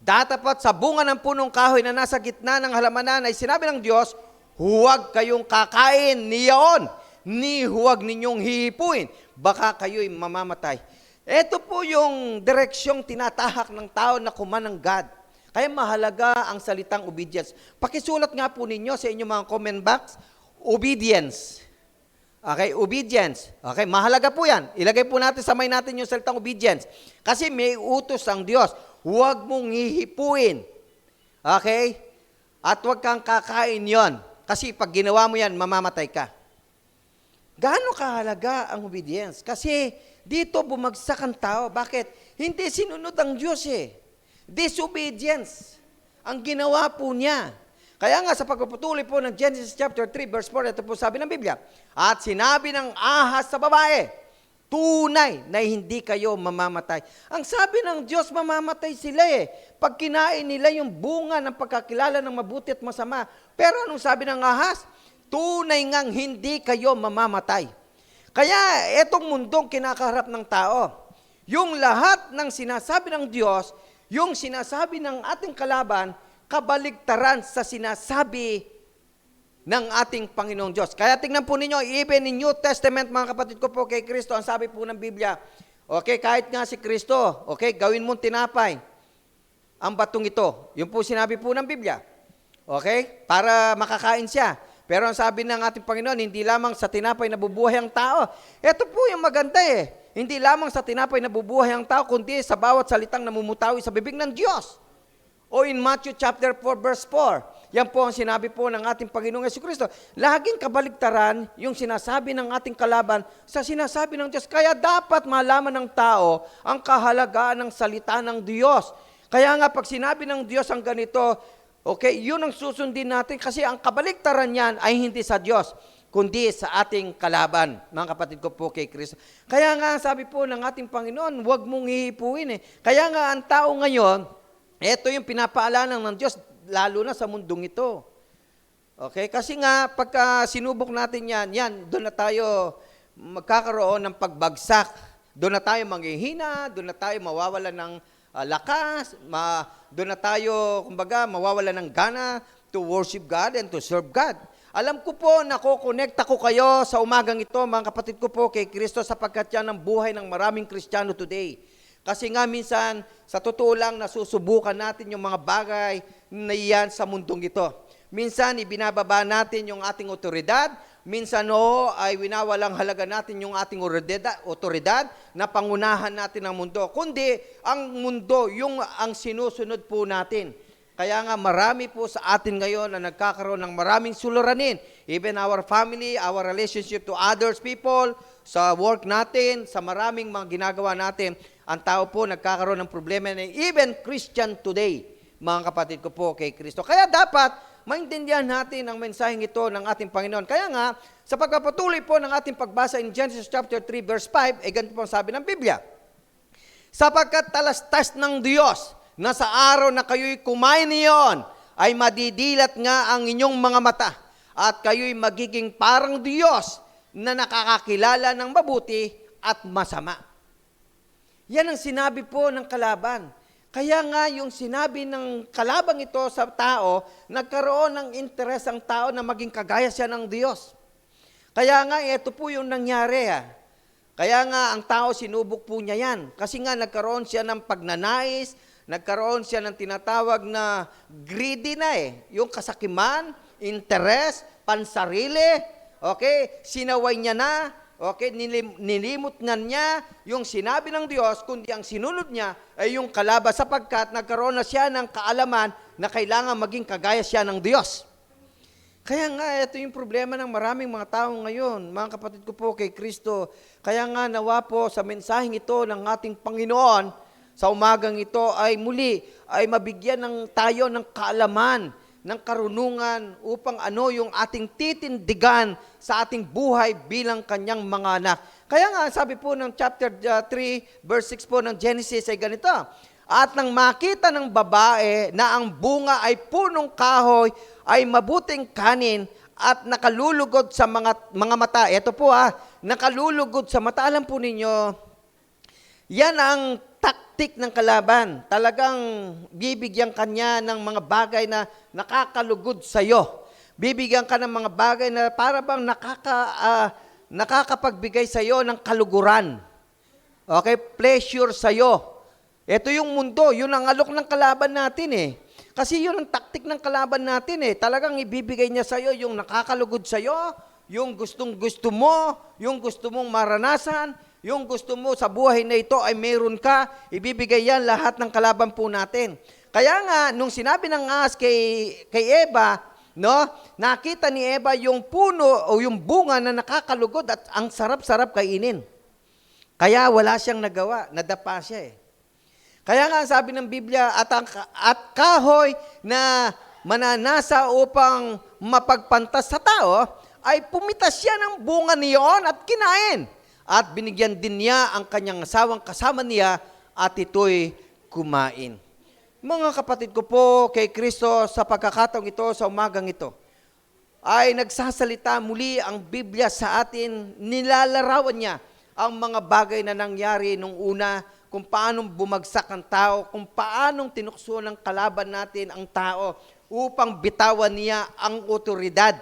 datapat sa bunga ng punong kahoy na nasa gitna ng halamanan ay sinabi ng Diyos, huwag kayong kakain niyaon, ni huwag ninyong hihipuin, baka kayo'y mamamatay. Ito po yung direksyong tinatahak ng tao na kumanang God. Kaya mahalaga ang salitang obedience. Pakisulat nga po ninyo sa inyong mga comment box, obedience. Okay, obedience. Okay, mahalaga po yan. Ilagay po natin, samay natin yung salitang obedience. Kasi may utos ang Diyos. Huwag mong hihipuin. Okay? At huwag kang kakain yon. Kasi pag ginawa mo yan, mamamatay ka. Gaano kahalaga ang obedience? Kasi dito bumagsak ang tao. Bakit? Hindi sinunod ang Diyos eh. Disobedience. Ang ginawa po niya. Kaya nga sa pagpapatuloy po ng Genesis chapter 3 verse 4, ito po sabi ng Biblia, at sinabi ng ahas sa babae, tunay na hindi kayo mamamatay. Ang sabi ng Diyos, mamamatay sila eh. Pag kinain nila yung bunga ng pagkakilala ng mabuti at masama. Pero anong sabi ng ahas? Tunay ngang hindi kayo mamamatay. Kaya etong mundong kinakaharap ng tao, yung lahat ng sinasabi ng Diyos, yung sinasabi ng ating kalaban, kabaligtaran sa sinasabi ng ating Panginoong Diyos. Kaya tingnan po ninyo, even in New Testament, mga kapatid ko po kay Kristo, ang sabi po ng Biblia, okay, kahit nga si Kristo, okay, gawin mong tinapay ang batong ito. Yun po sinabi po ng Biblia. Okay? Para makakain siya. Pero ang sabi ng ating Panginoon, hindi lamang sa tinapay nabubuhay ang tao. Ito po yung maganda eh. Hindi lamang sa tinapay nabubuhay ang tao, kundi sa bawat salitang namumutawi sa bibig ng Diyos. O in Matthew chapter 4 verse 4, yan po ang sinabi po ng ating Panginoong Jesucristo. Laging kabaligtaran yung sinasabi ng ating kalaban sa sinasabi ng Diyos. Kaya dapat malaman ng tao ang kahalagaan ng salita ng Diyos. Kaya nga pag sinabi ng Diyos ang ganito, okay, yun ang susundin natin kasi ang kabaligtaran yan ay hindi sa Diyos, kundi sa ating kalaban, mga kapatid ko po kay Kristo. Kaya nga sabi po ng ating Panginoon, huwag mong hihipuin eh. Kaya nga ang tao ngayon, ito yung pinapaalanan ng Diyos, lalo na sa mundong ito. Okay? Kasi nga, pagka sinubok natin yan, doon na tayo magkakaroon ng pagbagsak. Doon na tayo manghihina, doon na tayo mawawala ng lakas, doon na tayo, kumbaga, mawawala ng gana to worship God and to serve God. Alam ko po, nakokonekta ko kayo sa umagang ito, mga kapatid ko po kay Kristo, sapagkat yan ang buhay ng maraming Kristiyano today. Kasi nga minsan, sa totoo lang, nasusubukan natin yung mga bagay na iyan sa mundong ito. Minsan, ibinababa natin yung ating otoridad. Minsan, ay winawalang halaga natin yung ating otoridad na pangunahan natin ang mundo. Kundi, ang mundo, yung ang sinusunod po natin. Kaya nga marami po sa atin ngayon na nagkakaroon ng maraming suliranin. Even our family, our relationship to others people, sa work natin, sa maraming mga ginagawa natin, ang tao po nagkakaroon ng problema na even Christian today, mga kapatid ko po kay Kristo. Kaya dapat maintindihan natin ang mensaheng ito ng ating Panginoon. Kaya nga, sa pagpapatuloy po ng ating pagbasa in Genesis chapter 3 verse 5, ganito po ang sabi ng Biblia. Sapagkat talastas ng Diyos na sa araw na kayo'y kumain niyon, ay madidilat nga ang inyong mga mata at kayo'y magiging parang Diyos na nakakakilala ng mabuti at masama. Yan ang sinabi po ng kalaban. Kaya nga yung sinabi ng kalabang ito sa tao, nagkaroon ng interes ang tao na maging kagaya siya ng Diyos. Kaya nga ito po yung nangyari. Kaya nga ang tao sinubok po niya yan. Kasi nga nagkaroon siya ng pagnanais, nagkaroon siya ng tinatawag na greedy na yung kasakiman, interes, pansarili, okay, sinaway niya na, okay, nilimot na niya yung sinabi ng Diyos, kundi ang sinunod niya ay yung kalaban sapagkat nagkaroon na siya ng kaalaman na kailangan maging kagaya siya ng Diyos. Kaya nga, ito yung problema ng maraming mga tao ngayon, mga kapatid ko po kay Kristo. Kaya nga, nawa po sa mensaheng ito ng ating Panginoon, sa umagang ito ay muli, ay mabigyan ng tayo ng kaalaman, ng karunungan upang ano yung ating titindigan sa ating buhay bilang kanyang mga anak. Kaya nga, sabi po ng chapter 3, verse 6 po ng Genesis ay ganito, at nang makita ng babae na ang bunga ay punong kahoy, ay mabuting kanin at nakalulugod sa mga mata. Ito po nakalulugod sa mata. Alam po ninyo, yan ang taktik ng kalaban. Talagang bibigyan kanya ng mga bagay na nakakalugod sa iyo. Bibigyan ka ng mga bagay na para bang nakakapagbigay sa iyo ng kaluguran. Okay, pleasure sa iyo. Ito yung mundo, yun ang alok ng kalaban natin eh. Kasi yun ang taktik ng kalaban natin eh. Talagang ibibigay niya sa iyo yung nakakalugod sa iyo, yung gustong-gusto mo, yung gusto mong maranasan, yung gusto mo sa buhay na ito ay meron ka, ibibigay yan lahat ng kalaban po natin. Kaya nga, nung sinabi ng ahas kay Eva, no, nakita ni Eva yung puno o yung bunga na nakakalugod at ang sarap-sarap kainin. Kaya wala siyang nagawa, nadapa siya eh. Kaya nga sabi ng Biblia, at kahoy na mananasa upang mapagpantas sa tao, ay pumitas siya ng bunga niyon at kinain. At binigyan din niya ang kanyang asawang kasama niya at ito'y kumain. Mga kapatid ko po kay Kristo, sa pagkakataong ito, sa umagang ito, ay nagsasalita muli ang Biblia sa atin, nilalarawan niya ang mga bagay na nangyari nung una, kung paano bumagsak ang tao, kung paanong tinukso ng kalaban natin ang tao upang bitawan niya ang otoridad,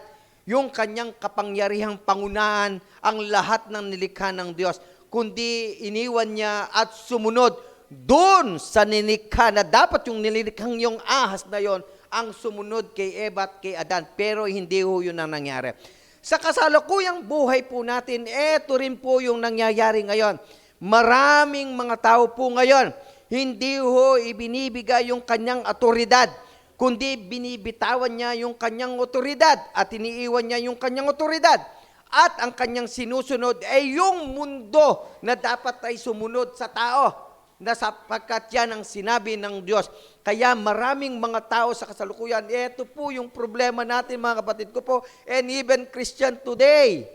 yung kanyang kapangyarihang pangunahan, ang lahat ng nilikha ng Diyos, kundi iniwan niya at sumunod doon sa nilikha na dapat yung nilikhang yung ahas na yon ang sumunod kay Eva at kay Adan, pero hindi ho yun ang nangyari. Sa kasalukuyang buhay po natin, eto rin po yung nangyayari ngayon. Maraming mga tao po ngayon, hindi ho ibinibigay yung kanyang otoridad, kundi binibitawan niya yung kanyang otoridad at iniiwan niya yung kanyang otoridad. At ang kanyang sinusunod ay yung mundo na dapat ay sumunod sa tao, na sapagkat yan ang sinabi ng Diyos. Kaya maraming mga tao sa kasalukuyan, ito po yung problema natin mga kapatid ko po, and even Christian today.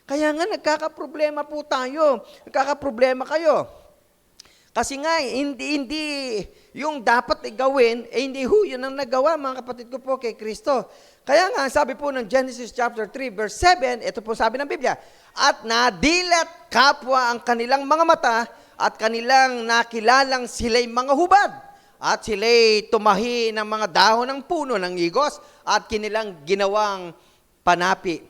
Kaya nga nagkakaproblema po tayo, nagkakaproblema kayo. Kasi nga, hindi yung dapat gawin, hindi ho yun ang nagawa mga kapatid ko po kay Kristo. Kaya nga, sabi po ng Genesis chapter 3 verse 7, ito po sabi ng Biblia, at nadilat kapwa ang kanilang mga mata, at kanilang nakilalang sila'y mga hubad, at sila'y tumahi ng mga dahon ng puno ng igos, at kinilang ginawang panapi.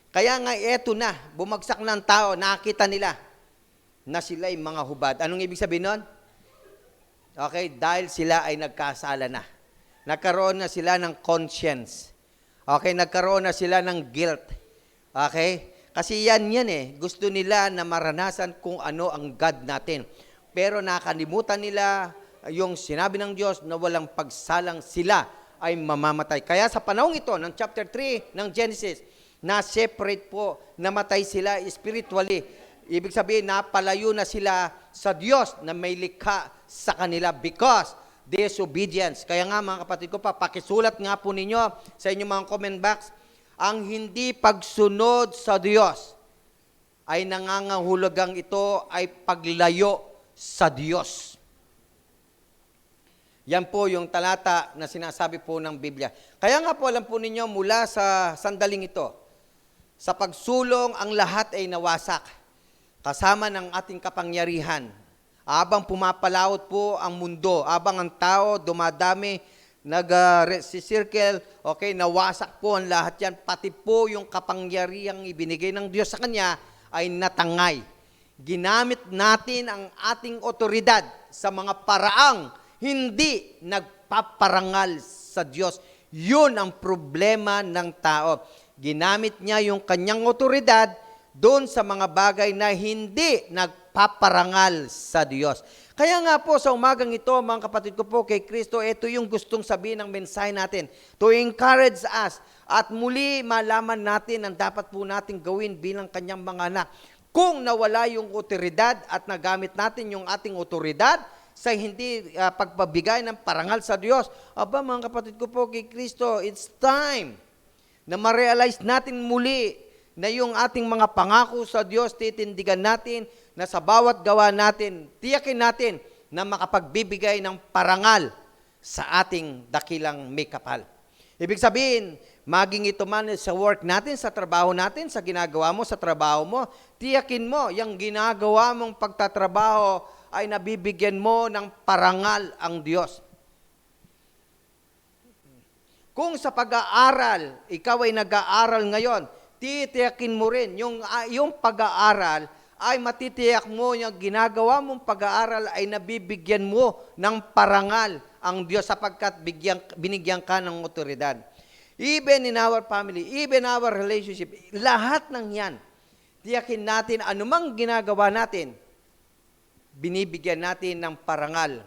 Kaya nga eto na, bumagsak ng tao, nakita nila na sila'y mga hubad. Anong ibig sabihin nun? Okay, dahil sila ay nagkasala na. Nagkaroon na sila ng conscience. Okay, nagkaroon na sila ng guilt. Okay? Kasi yan eh. Gusto nila na maranasan kung ano ang God natin. Pero nakalimutan nila yung sinabi ng Diyos na walang pagsalang sila ay mamamatay. Kaya sa panahong ito, ng chapter 3 ng Genesis, na-separate po, namatay sila spiritually. Ibig sabihin, napalayo na sila sa Diyos na may likha sa kanila because disobedience. Kaya nga mga kapatid ko, pakisulat nga po ninyo sa inyong mga comment box, ang hindi pagsunod sa Diyos ay nangangahulugang ito ay paglayo sa Diyos. Yan po yung talata na sinasabi po ng Biblia. Kaya nga po alam po ninyo mula sa sandaling ito, sa pagsulong ang lahat ay nawasak kasama ng ating kapangyarihan. Habang pumapalawot po ang mundo, habang ang tao dumadami, nag-circle, okay, nawasak po ang lahat yan. Pati po yung kapangyarihang ibinigay ng Diyos sa Kanya ay natangay. Ginamit natin ang ating otoridad sa mga paraang hindi nagpaparangal sa Diyos. Yun ang problema ng tao. Ginamit niya yung kanyang otoridad doon sa mga bagay na hindi nagpaparangal sa Diyos. Kaya nga po sa umagang ito, mga kapatid ko po kay Kristo, ito yung gustong sabihin ng mensahe natin, to encourage us at muli malaman natin ang dapat po natin gawin bilang kanyang mga anak. Kung nawala yung otoridad at nagamit natin yung ating otoridad sa hindi pagpabigay ng parangal sa Diyos, aba mga kapatid ko po kay Kristo, it's time na ma-realize natin muli na yung ating mga pangako sa Diyos, titindigan natin na sa bawat gawa natin, tiyakin natin na makapagbibigay ng parangal sa ating dakilang may kapal. Ibig sabihin, maging ito man sa work natin, sa trabaho natin, sa ginagawa mo, sa trabaho mo, tiyakin mo, yung ginagawa mong pagtatrabaho ay nabibigyan mo ng parangal ang Diyos. Kung sa pag-aaral, ikaw ay nag-aaral ngayon, titiyakin mo rin yung pag-aaral ay matitiyak mo yung ginagawa mong pag-aaral ay nabibigyan mo ng parangal ang Diyos sapagkat binigyan ka ng otoridad. Even in our family, even our relationship, lahat ng yan, tiyakin natin anumang ginagawa natin, binibigyan natin ng parangal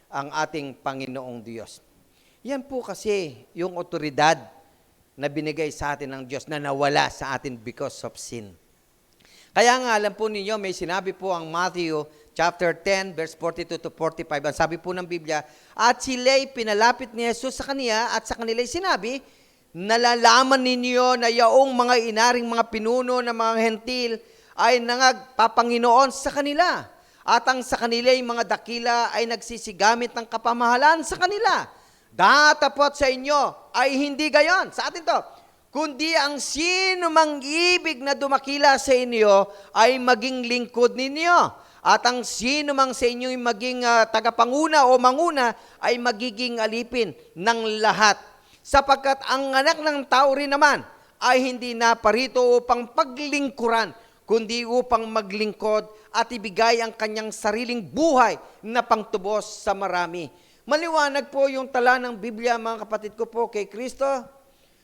ang ating Panginoong Diyos. Yan po kasi yung otoridad na binigay sa atin ng Diyos na nawala sa atin because of sin. Kaya nga, alam po ninyo, may sinabi po ang Matthew chapter 10, verse 42 to 45. Ang sabi po ng Biblia, at sila'y pinalapit ni Jesus sa kaniya at sa kanila'y sinabi, nalalaman ninyo na yaong mga inaring mga pinuno ng mga hentil ay nangagpapanginoon sa kanila. At ang sa kanila'y mga dakila ay nagsisigamit ng kapamahalan sa kanila. Datapot sa inyo ay hindi gayon. Sa atin to. Kundi ang sino mang ibig na dumakila sa inyo ay maging lingkod ninyo. At ang sino mang sa inyo ay maging tagapanguna o manguna ay magiging alipin ng lahat. Sapagkat ang anak ng tao rin naman ay hindi naparito upang paglingkuran, kundi upang maglingkod at ibigay ang kanyang sariling buhay na pangtubos sa marami. Maliwanag po yung tala ng Biblia, mga kapatid ko po, kay Kristo.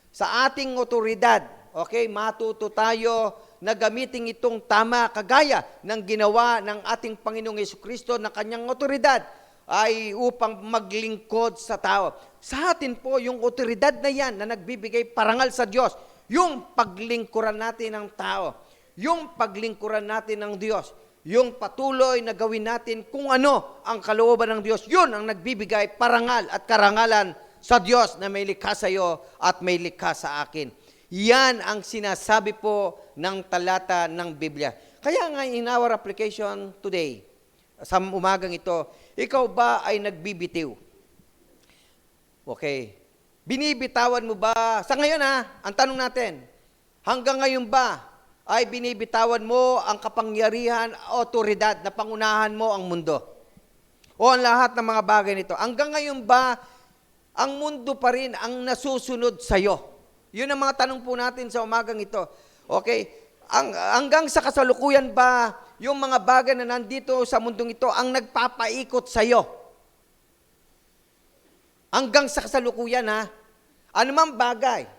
Sa ating otoridad, okay, matuto tayo na gamitin itong tama kagaya ng ginawa ng ating Panginoong Jesucristo na kanyang otoridad ay upang maglingkod sa tao. Sa atin po, yung otoridad na yan na nagbibigay parangal sa Diyos, yung paglingkuran natin ng tao, yung paglingkuran natin ng Diyos, yung patuloy na gawin natin kung ano ang kalooban ng Diyos, yun ang nagbibigay parangal at karangalan sa Diyos na may likha sa iyo at may likha sa akin. Yan ang sinasabi po ng talata ng Biblia. Kaya nga in our application today, sa umagang ito, ikaw ba ay nagbibitiw? Okay. Binibitawan mo ba? Sa ngayon ang tanong natin, hanggang ngayon ba ay binibitawan mo ang kapangyarihan, otoridad na pangunahan mo ang mundo? O ang lahat ng mga bagay nito? Hanggang ngayon ba ang mundo pa rin ang nasusunod sa iyo? Yun ang mga tanong po natin sa umagang ito. Okay? Hanggang sa kasalukuyan ba yung mga bagay na nandito sa mundong ito ang nagpapaikot sa iyo? Hanggang sa kasalukuyan anumang bagay,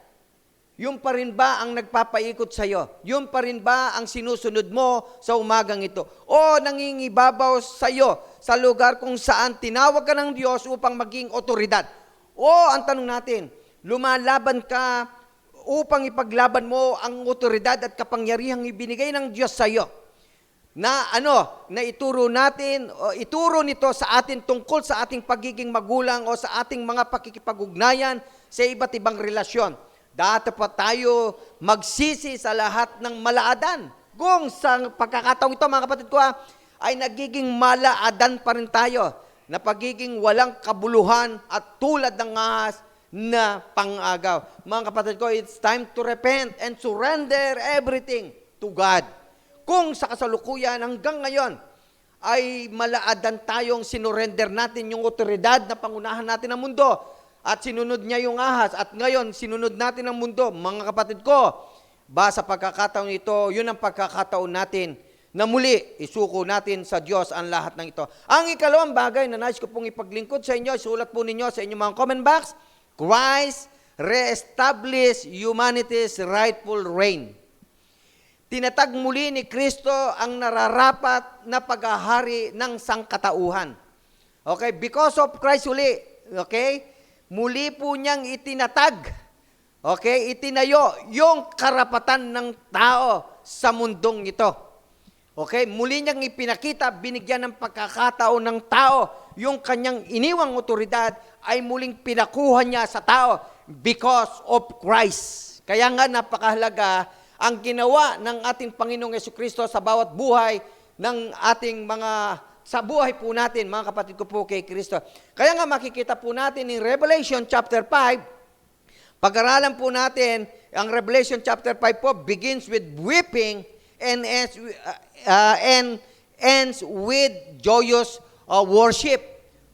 yung pa rin ba ang nagpapaikot sa iyo? Yung pa rin ba ang sinusunod mo sa umagang ito? O nangingibabaw sa iyo sa lugar kung saan tinawag ka ng Diyos upang maging otoridad? O ang tanong natin, lumalaban ka upang ipaglaban mo ang otoridad at kapangyarihang ibinigay ng Diyos sa iyo? Na na ituro natin, o ituro nito sa atin tungkol sa ating pagiging magulang o sa ating mga pakikipag-ugnayan sa iba't ibang relasyon. Dapat pa tayo magsisi sa lahat ng malaadan. Kung sa pagkakataong ito, mga kapatid ko, ay nagiging malaadan pa rin tayo na pagiging walang kabuluhan at tulad ng ahas na pang-agaw. Mga kapatid ko, it's time to repent and surrender everything to God. Kung sa kasalukuyan hanggang ngayon ay malaadan tayong sinurrender natin yung otoridad na pangunahan natin ng mundo at sinunod niya yung ahas at ngayon sinunod natin ang mundo. Mga kapatid ko, sa pagkakataon ito, yun ang pagkakataon natin na muli isuko natin sa Diyos ang lahat ng ito. Ang ikalawang bagay na nais ko pong ipaglingkod sa inyo, sulat po ninyo sa inyong mga comment box, Christ reestablish humanity's rightful reign. Tinatag muli ni Kristo ang nararapat na paghahari ng sangkatauhan. Okay? Because of Christ uli. Okay? Muli po niyang itinatag. Okay? Itinayo yung karapatan ng tao sa mundong ito. Okay? Muli niyang ipinakita, binigyan ng pagkakataon ng tao, yung kanyang iniwang otoridad ay muling pinakuha niya sa tao because of Christ. Kaya nga napakahalaga ang ginawa ng ating Panginoong Jesucristo sa bawat buhay ng ating sa buhay po natin, mga kapatid ko po kay Kristo. Kaya nga makikita po natin in Revelation chapter 5, Pag-aralan po natin, ang Revelation chapter 5 po begins with weeping and ends with joyous worship.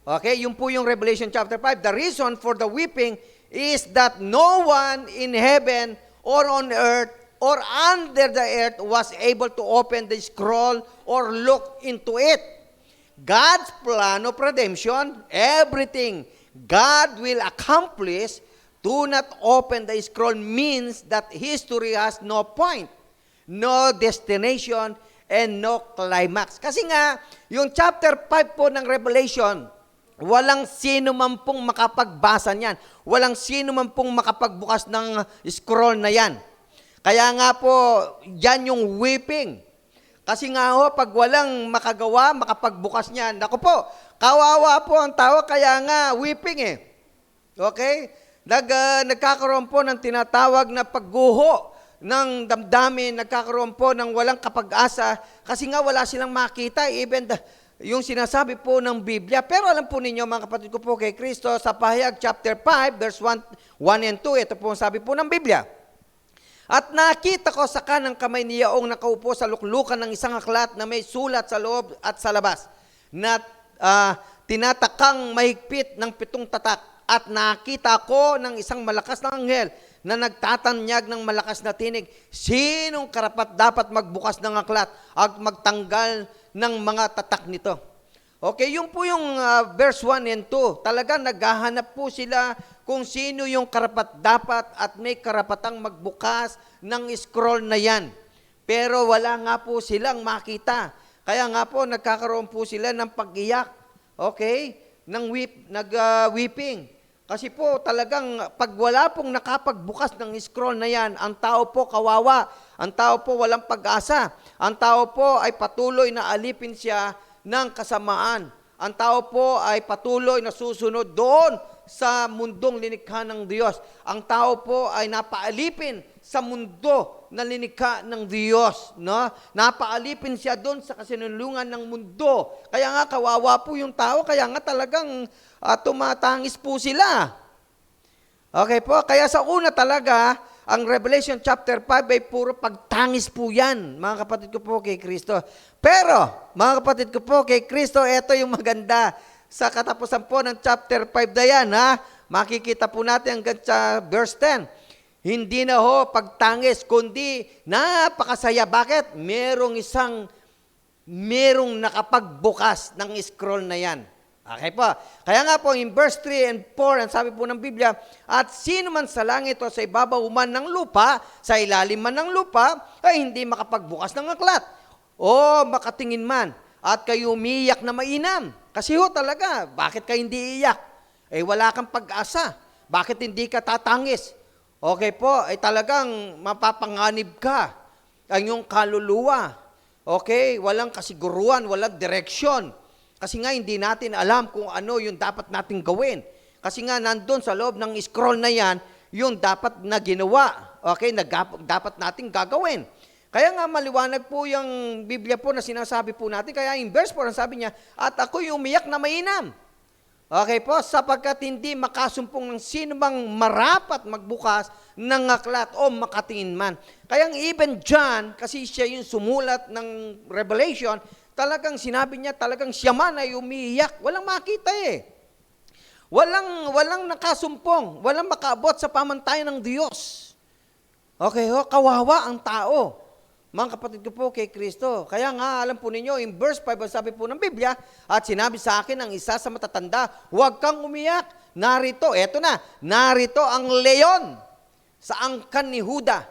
Okay, yun po yung Revelation chapter 5. The reason for the weeping is that no one in heaven or on earth or under the earth was able to open the scroll or look into it. God's plan of redemption, everything God will accomplish, do not open the scroll means that history has no point, no destination, and no climax. Kasi nga, yung chapter 5 po ng Revelation, walang sino man pong makapagbasa niyan. Walang sino man pong makapagbukas ng scroll na yan. Kaya nga po, yan yung weeping. Kasi nga ho, pag walang makagawa, makapagbukas niyan, naku po, kawawa po ang tao, kaya nga weeping eh. Okay? Nagkakaroon po ng tinatawag na pagguho ng damdamin, nagkakaroon po ng walang kapag-asa kasi nga wala silang makita, even yung sinasabi po ng Biblia. Pero alam po ninyo, mga kapatid ko po kay Kristo, sa Pahayag chapter 5, verse 1 and 2, ito po ang sabi po ng Biblia. At nakita ko sa kanang kamay ni Yaong nakaupo sa luklukan ng isang aklat na may sulat sa loob at sa labas, na tinatakang mahigpit ng 7 tatak. At nakita ko ng isang malakas na anghel na nagtatanyag ng malakas na tinig, sinong karapat dapat magbukas ng aklat at magtanggal ng mga tatak nito. Okay, yun po yung verse 1 and 2. Talaga naghahanap po sila kung sino yung karapat dapat at may karapatang magbukas ng scroll na yan. Pero wala nga po silang makita. Kaya nga po nagkakaroon po sila ng pag-iyak. Okay? Nag-weeping. Kasi po talagang pag wala pong nakapagbukas ng scroll na yan, ang tao po kawawa, ang tao po walang pag-asa, ang tao po ay patuloy na alipin siya ng kasamaan, ang tao po ay patuloy na susunod doon sa mundong linikha ng Diyos. Ang tao po ay napaalipin sa mundo na linikha ng Diyos. No? Napaalipin siya doon sa kasinulungan ng mundo. Kaya nga kawawa po yung tao, kaya nga talagang tumatangis po sila. Okay po, kaya sa una talaga, ang Revelation chapter 5 ay puro pagtangis po yan, mga kapatid ko po kay Kristo. Pero, mga kapatid ko po kay Kristo, ito yung maganda. Sa katapusan po ng chapter 5 na yan, ha? Makikita po natin hanggang sa verse 10. Hindi na ho pagtangis, kundi napakasaya. Bakit? Merong nakapagbukas ng scroll na yan. Okay po. Kaya nga po, in verse 3 and 4, ang sabi po ng Biblia, at sino man sa langit o sa ibabaw man ng lupa, sa ilalim man ng lupa, ay hindi makapagbukas ng aklat. O makatingin man, at kayo umiiyak na mainam. Kasi ho talaga, bakit ka hindi iiyak? Eh wala kang pag-asa. Bakit hindi ka tatangis? Okay po, ay talagang mapapanganib ka ang iyong kaluluwa. Okay, walang kasiguruhan, walang direksyon. Kasi nga hindi natin alam kung ano yung dapat nating gawin. Kasi nga nandun sa loob ng scroll na yan, yung dapat na ginawa. Okay, dapat nating gagawin. Kaya nga maliwanag po yung Biblia po na sinasabi po natin. Kaya in verse 4, ang sabi niya, at ako'y umiyak na mainam. Okay po, sapagkat hindi makasumpong ng sino bang marapat magbukas ng aklat o makatingin man. Kaya even John, kasi siya yung sumulat ng Revelation, talagang sinabi niya, talagang siya man ay umiiyak. Walang makita eh. Walang nakasumpong, walang makaabot sa pamantayan ng Diyos. Okay ho, kawawa ang tao. Mga kapatid ko po kay Kristo. Kaya nga, alam po ninyo, in verse 5, sabi po ng Biblia, at sinabi sa akin ang isa sa matatanda, huwag kang umiyak. Narito, eto na, narito ang leon sa angkan ni Huda,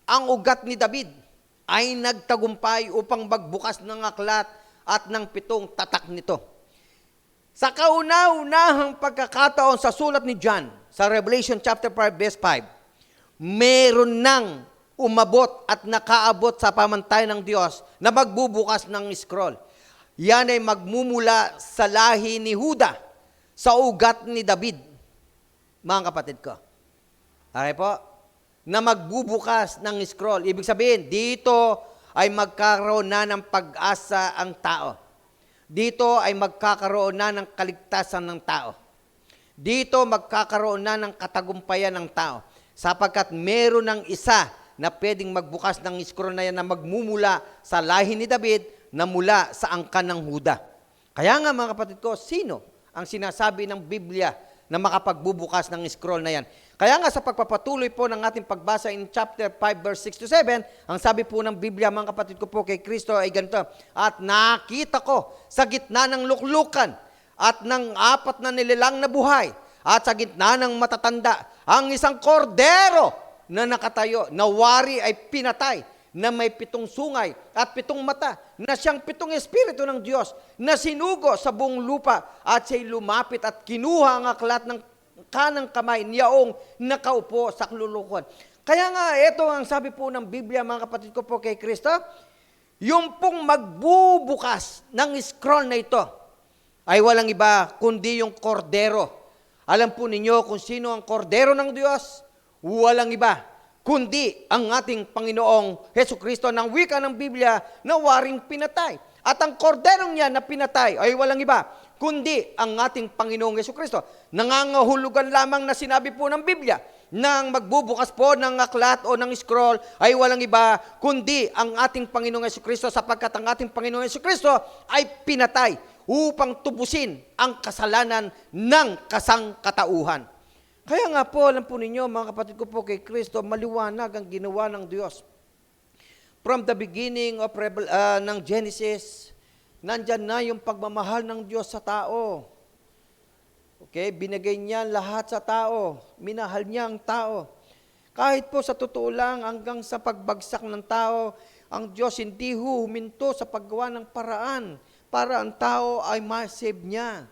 ang ugat ni David, ay nagtagumpay upang magbukas ng aklat at ng 7 tatak nito. Sa kauna-unahang pagkakataon sa sulat ni John, sa Revelation chapter 5, verse 5, meron nang umabot at nakaabot sa pamantayan ng Diyos na magbubukas ng scroll. Yan ay magmumula sa lahi ni Huda, sa ugat ni David. Mga kapatid ko. Okay po? Na magbubukas ng scroll. Ibig sabihin, dito ay magkakaroon na ng pag-asa ang tao. Dito ay magkakaroon na ng kaligtasan ng tao. Dito magkakaroon na ng katagumpayan ng tao sapagkat meron ng isa na pwedeng magbukas ng scroll na yan na magmumula sa lahi ni David na mula sa angkan ng Huda. Kaya nga mga kapatid ko, sino ang sinasabi ng Biblia na makapagbubukas ng scroll na yan? Kaya nga sa pagpapatuloy po ng ating pagbasa in chapter 5 verse 6 to 7, ang sabi po ng Biblia mga kapatid ko po kay Kristo ay ganito, at nakita ko sa gitna ng luklukan at ng 4 na nilalang na buhay at sa gitna ng matatanda ang isang kordero na nakatayo, na wari ay pinatay, na may 7 sungay at 7 mata, na siyang 7 espiritu ng Diyos, na sinugo sa buong lupa, at siya'y lumapit at kinuha ang aklat ng kanang kamay niyaong nakaupo sa kalulukuhan. Kaya nga, ito ang sabi po ng Biblia, mga kapatid ko po kay Kristo, yung pong magbubukas ng scroll na ito, ay walang iba kundi yung kordero. Alam po ninyo kung sino ang kordero ng Diyos? Walang iba kundi ang ating Panginoong Hesukristo ng wika ng Biblia na waring pinatay. At ang korderong niya na pinatay ay walang iba kundi ang ating Panginoong Hesukristo. Nangangahulugan lamang na sinabi po ng Biblia nang magbubukas po ng aklat o ng scroll ay walang iba kundi ang ating Panginoong Hesukristo, sapagkat ang ating Panginoong Hesukristo ay pinatay upang tubusin ang kasalanan ng kasangkatauhan. Kaya nga po, alam po ninyo, mga kapatid ko po kay Kristo, maliwanag ang ginawa ng Diyos. From the beginning of ng Genesis, nandyan na yung pagmamahal ng Diyos sa tao. Okay, binigay niya lahat sa tao. Minahal niya ang tao. Kahit po sa totoo lang, hanggang sa pagbagsak ng tao, ang Diyos hindi huminto sa paggawa ng paraan para ang tao ay ma-save niya.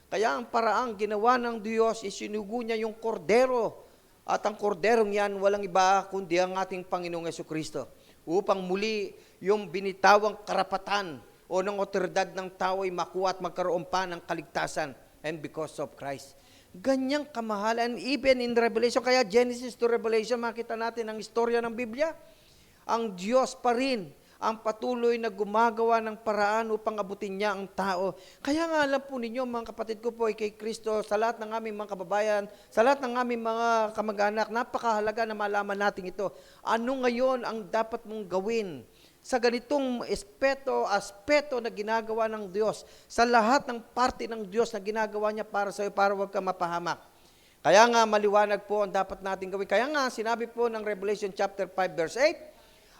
Kaya ang paraang ginawa ng Diyos, isinugo niya yung kordero. At ang korderong yan, walang iba kundi ang ating Panginoong Hesukristo. Upang muli yung binitawang karapatan o ng otoridad ng tao ay makuha at magkaroon pa ng kaligtasan. And because of Christ. Ganyang kamahal. And even in Revelation, kaya Genesis to Revelation, makita natin ang istorya ng Biblia. Ang Diyos pa rin ang patuloy na gumagawa ng paraan upang abutin niya ang tao. Kaya nga alam po ninyo, mga kapatid ko po ay kay Kristo, sa lahat ng aming mga kababayan, sa lahat ng aming mga kamag-anak, napakahalaga na malaman natin ito. Ano ngayon ang dapat mong gawin sa ganitong aspeto na ginagawa ng Diyos, sa lahat ng parte ng Diyos na ginagawa niya para sa iyo, para huwag ka mapahamak. Kaya nga maliwanag po ang dapat natin gawin. Kaya nga sinabi po ng Revelation chapter 5 verse 8,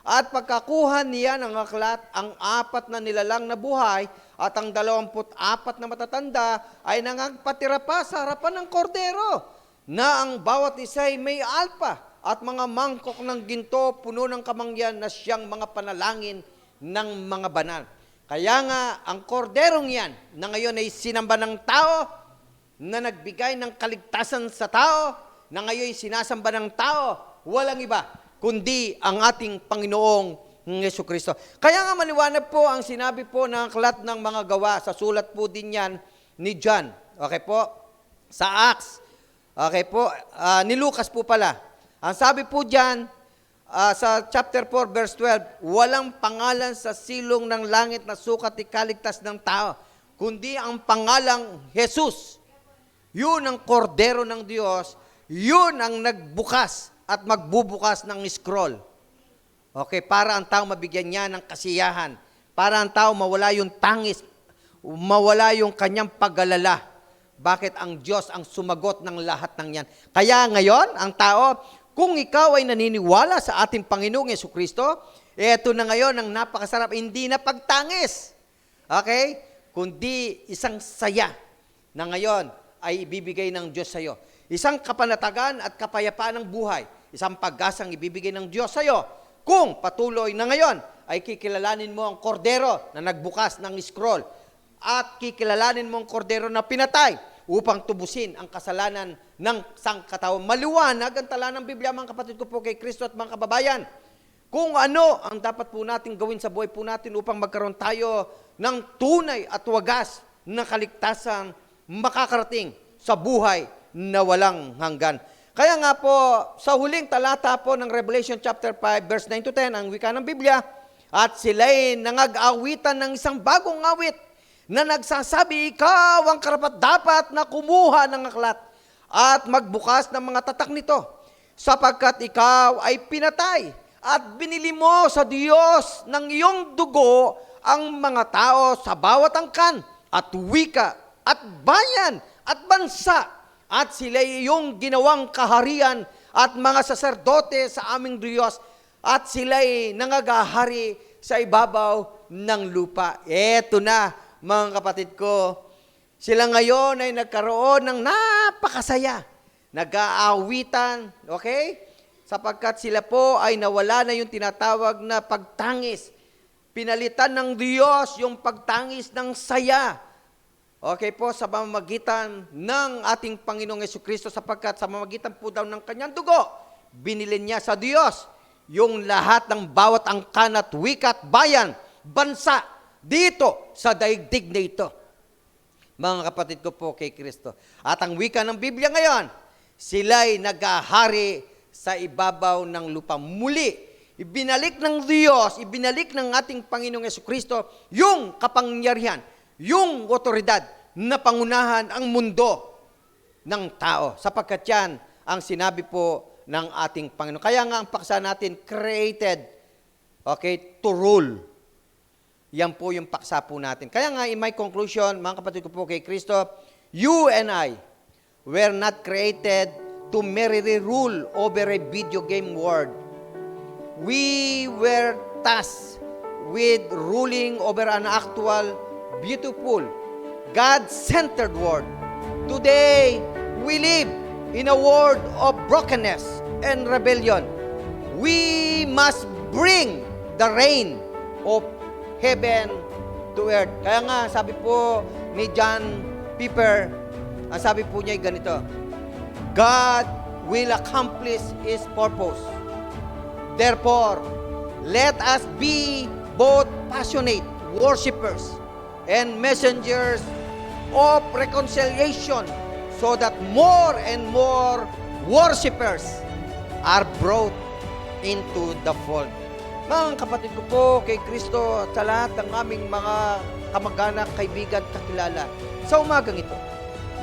at pagkakuha niya ng aklat, ang 4 na nilalang na buhay at ang 24 na matatanda ay nangagpatira pa sa harapan ng kordero, na ang bawat isa ay may alpa at mga mangkok ng ginto puno ng kamangyan na siyang mga panalangin ng mga banal. Kaya nga, ang korderong yan na ngayon ay sinamba ng tao, na nagbigay ng kaligtasan sa tao, na ngayon ay sinasamba ng tao, walang iba kundi ang ating Panginoong Hesukristo. Kaya nga maliwanag po ang sinabi po ng aklat ng mga gawa, sa sulat po din yan ni John. Okay po? Sa Acts. Okay po? Ni Lucas po pala. Ang sabi po dyan, sa chapter 4 verse 12, walang pangalan sa silong ng langit na sukat ikaligtas ng tao, kundi ang pangalang Jesus. Yun ang kordero ng Diyos, yun ang nagbukas at magbubukas ng scroll. Okay, para ang tao mabigyan niya ng kasiyahan, para ang tao mawala yung tangis, mawala yung kanyang pag-alala. Bakit ang Diyos ang sumagot ng lahat ng yan? Kaya ngayon, ang tao, kung ikaw ay naniniwala sa ating Panginoong Hesukristo, eto na ngayon ang napakasarap, hindi na pagtangis. Okay? Kundi isang saya na ngayon ay ibibigay ng Diyos sa iyo. Isang kapanatagan at kapayapaan ng buhay. Isang pag-asang ibibigay ng Diyos sa iyo kung patuloy na ngayon ay kikilalanin mo ang kordero na nagbukas ng scroll at kikilalanin mo ang kordero na pinatay upang tubusin ang kasalanan ng sangkatauhan. Maliwanag ang tala ng Biblia, mga kapatid ko po kay Kristo at mga kababayan. Kung ano ang dapat po natin gawin sa buhay po natin upang magkaroon tayo ng tunay at wagas na kaligtasan makakarating sa buhay na walang hanggan. Kaya nga po, sa huling talata po ng Revelation chapter 5, verse 9 to 10, ang wika ng Biblia, at sila'y nangag-awitan ng isang bagong awit na nagsasabi ikaw ang karapat-dapat na kumuha ng aklat at magbukas ng mga tatak nito, sapagkat ikaw ay pinatay at binili mo sa Diyos ng iyong dugo ang mga tao sa bawat angkan at wika at bayan at bansa, at sila iyong ginawang kaharian at mga saserdote sa aming Diyos, at sila'y nangagahari sa ibabaw ng lupa. Eto na, mga kapatid ko, sila ngayon ay nagkaroon ng napakasaya, nag-aawitan, okay? Sapagkat sila po ay nawala na yung tinatawag na pagtangis. Pinalitan ng Diyos yung pagtangis ng saya. Okay po, sa pamamagitan ng ating Panginoong Jesucristo, sapagkat sa pamamagitan po daw ng kanyang dugo, binili niya sa Diyos yung lahat ng bawat angkan at wika at bayan, bansa, dito sa daigdig na ito. Mga kapatid ko po kay Kristo. At ang wika ng Biblia ngayon, sila'y nag-ahari sa ibabaw ng lupa. Muli, ibinalik ng Diyos, ibinalik ng ating Panginoong Jesucristo yung kapangyarihan, yung otoridad na pangunahan ang mundo ng tao. Sapagkat yan ang sinabi po ng ating Panginoon. Kaya nga ang paksa natin, created, okay, to rule. Yan po yung paksa po natin. Kaya nga, in my conclusion, mga kapatid ko po kay Kristo, you and I were not created to merely rule over a video game world. We were tasked with ruling over an actual, beautiful, God-centered world. Today, we live in a world of brokenness and rebellion. We must bring the reign of heaven to earth. Kaya nga, sabi po ni John Piper, ang sabi po niya ay ganito, God will accomplish His purpose. Therefore, let us be both passionate worshipers and messengers of reconciliation, so that more and more worshipers are brought into the fold. Mga kapatid ko po kay Kristo, sa lahat ng aming mga kamag-anak, kaibigan, kakilala, sa umagang ito,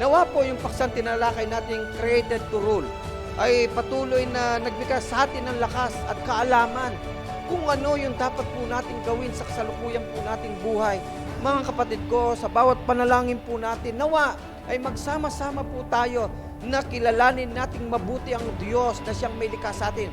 nawa po yung paksang tinalakay nating created to rule ay patuloy na nagbigay sa atin ng lakas at kaalaman kung ano yung dapat po natin gawin sa kasalukuyan po nating buhay. Mga kapatid ko, sa bawat panalangin po natin, nawa ay magsama-sama po tayo na kilalanin nating mabuti ang Diyos na siyang may likha sa atin.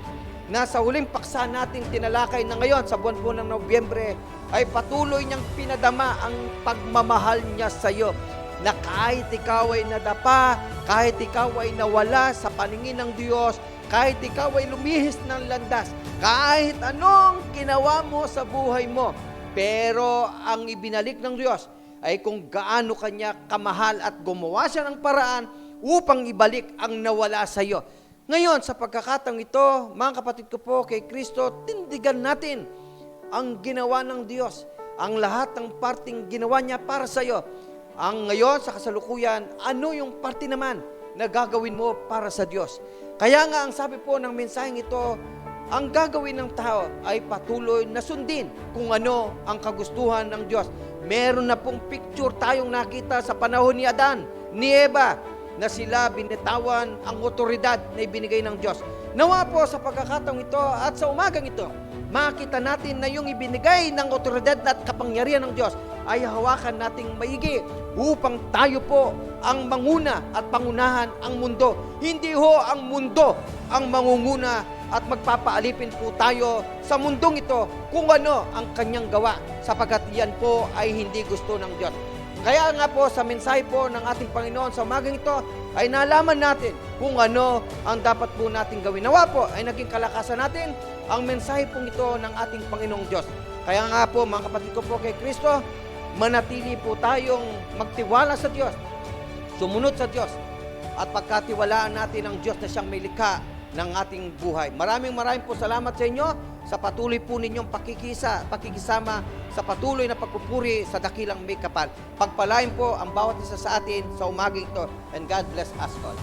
Na sa huling paksa nating tinalakay na ngayon sa buwan po ng Nobyembre ay patuloy niyang pinadama ang pagmamahal niya sa iyo. Na kahit ikaw ay nadapa, kahit ikaw ay nawala sa paningin ng Diyos, kahit ikaw ay lumihis ng landas, kahit anong ginawa mo sa buhay mo, pero ang ibinalik ng Diyos ay kung gaano kanya kamahal at gumawa siya ng paraan upang ibalik ang nawala sa iyo. Ngayon, sa pagkakataong ito, mga kapatid ko po kay Kristo, tindigan natin ang ginawa ng Diyos, ang lahat ng parting ginawa niya para sa iyo. Ang ngayon, sa kasalukuyan, ano yung parte naman na gagawin mo para sa Diyos? Kaya nga, ang sabi po ng mensaheng ito, ang gagawin ng tao ay patuloy na sundin kung ano ang kagustuhan ng Diyos. Meron na pong picture tayong nakita sa panahon ni Adan, ni Eva, na sila binitawan ang otoridad na ibinigay ng Diyos. Nawa po sa pagkakataong ito at sa umagang ito, makita natin na yung ibinigay ng otoridad at kapangyarihan ng Diyos ay hawakan nating maigi upang tayo po ang manguna at pangunahan ang mundo. Hindi ho ang mundo ang mangunguna at magpapaalipin po tayo sa mundong ito kung ano ang kanyang gawa, sapagkat yan po ay hindi gusto ng Diyos. Kaya nga po sa mensahe po ng ating Panginoon sa umagang ito ay nalaman natin kung ano ang dapat po natin gawin. Nawa po ay naging kalakasan natin ang mensahe pong ito ng ating Panginoong Diyos. Kaya nga po mga kapatid ko po kay Kristo, manatili po tayong magtiwala sa Diyos, sumunod sa Diyos, at pagkatiwalaan natin ang Diyos na siyang may likha ng ating buhay. Maraming po salamat sa inyo sa patuloy po ninyong pakikisama sa patuloy na pagpupuri sa dakilang may kapal. Pagpalain po ang bawat isa sa atin sa umagang ito, and God bless us all.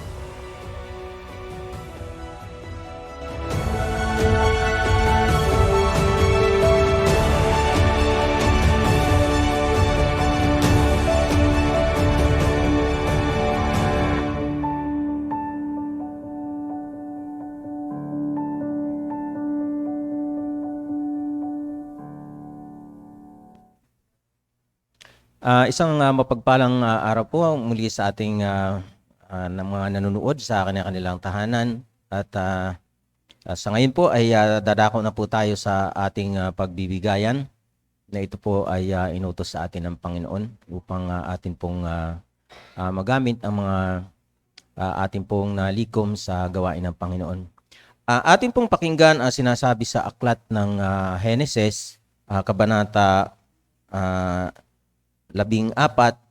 Isang mapagpalang araw po muli sa ating ng mga nanonood sa kanilang tahanan. At sa ngayon po ay dadako na po tayo sa ating pagbibigayan na ito po ay inutos sa atin ng Panginoon upang atin pong magamit ang mga ating pong nalikom sa gawain ng Panginoon. Atin pong pakinggan ang sinasabi sa aklat ng Henesis, Kabanata 14,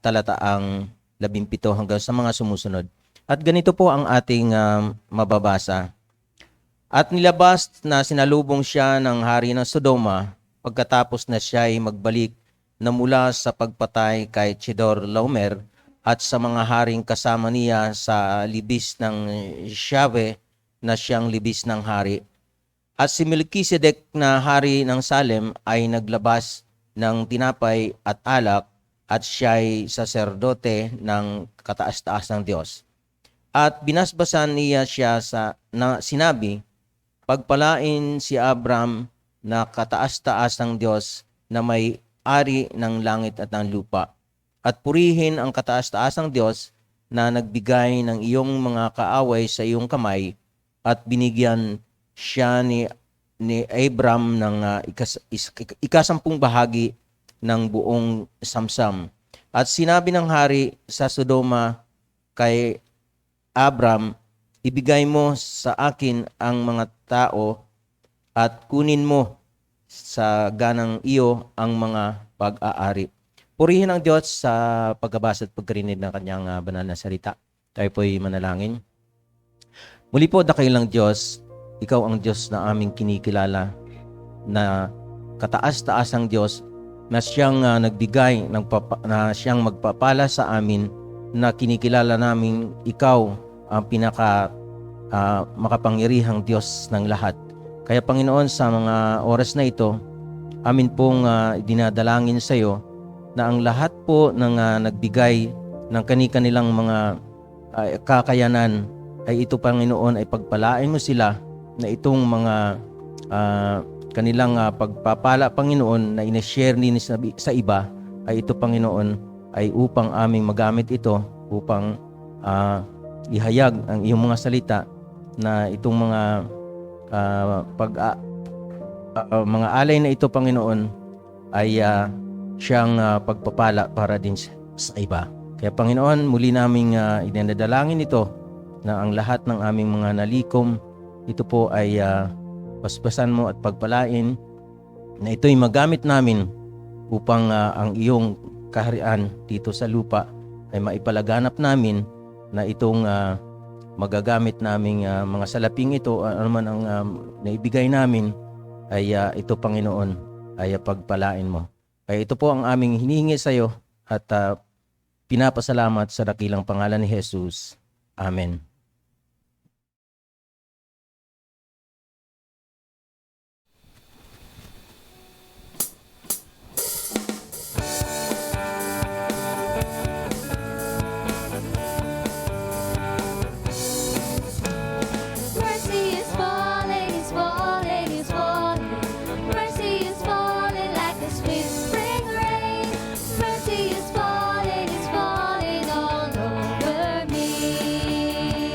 talataang 17 hanggang sa mga sumusunod. At ganito po ang ating mababasa. At nilabas na sinalubong siya ng hari ng Sodoma pagkatapos na siya ay magbalik na mula sa pagpatay kay Chedorlaomer at sa mga haring kasama niya sa libis ng Shave na siyang libis ng hari. At si Melchizedek na hari ng Salem ay naglabas ng tinapay at alak at siya'y saserdote ng kataas-taas ng Diyos. At binasbasan niya siya na sinabi, pagpalain si Abram na kataas-taas ng Diyos na may ari ng langit at ng lupa. At purihin ang kataas-taas ng Diyos na nagbigay ng iyong mga kaaway sa iyong kamay at binigyan siya ni Abram ng ikasampung bahagi ng buong Samsam. At sinabi ng hari sa Sodoma kay Abram, ibigay mo sa akin ang mga tao at kunin mo sa ganang iyo ang mga pag-aari. Purihin ang Diyos sa pagbabasa at pagkarinig ng kanyang banal na salita. Tayo po'y manalangin. Muli po, dakilang Diyos, ikaw ang Diyos na aming kinikilala, na kataas-taas ang Diyos, na siyang nagbigay, na siyang magpapala sa amin, na kinikilala namin ikaw ang pinaka makapangyarihang Diyos ng lahat. Kaya Panginoon, sa mga oras na ito, amin pong dinadalangin sa iyo na ang lahat po ng nagbigay ng kanilang mga kakayanan ay ito, Panginoon, ay pagpalain mo sila na itong mga kanilang pagpapala, Panginoon, na ina-share din sa iba, ay ito, Panginoon, ay upang aming magamit ito upang ihayag ang iyong mga salita, na itong mga mga alay na ito, Panginoon, ay siyang pagpapala para din sa iba. Kaya Panginoon, muli naming idinadalangin ito na ang lahat ng aming mga nalikom, ito po ay paspasan mo at pagpalain, na ito'y magamit namin upang ang iyong kaharian dito sa lupa ay maipalaganap namin, na itong magagamit naming mga salaping ito, ano man ang naibigay namin, ay ito, Panginoon, ay pagpalain mo. Kaya ito po ang aming hinihingi sa iyo at pinapasalamat sa dakilang pangalan ni Jesus. Amen. Mercy is falling, it's falling, it's falling. Mercy is falling like a sweet spring rain. Mercy is falling, it's falling all over me.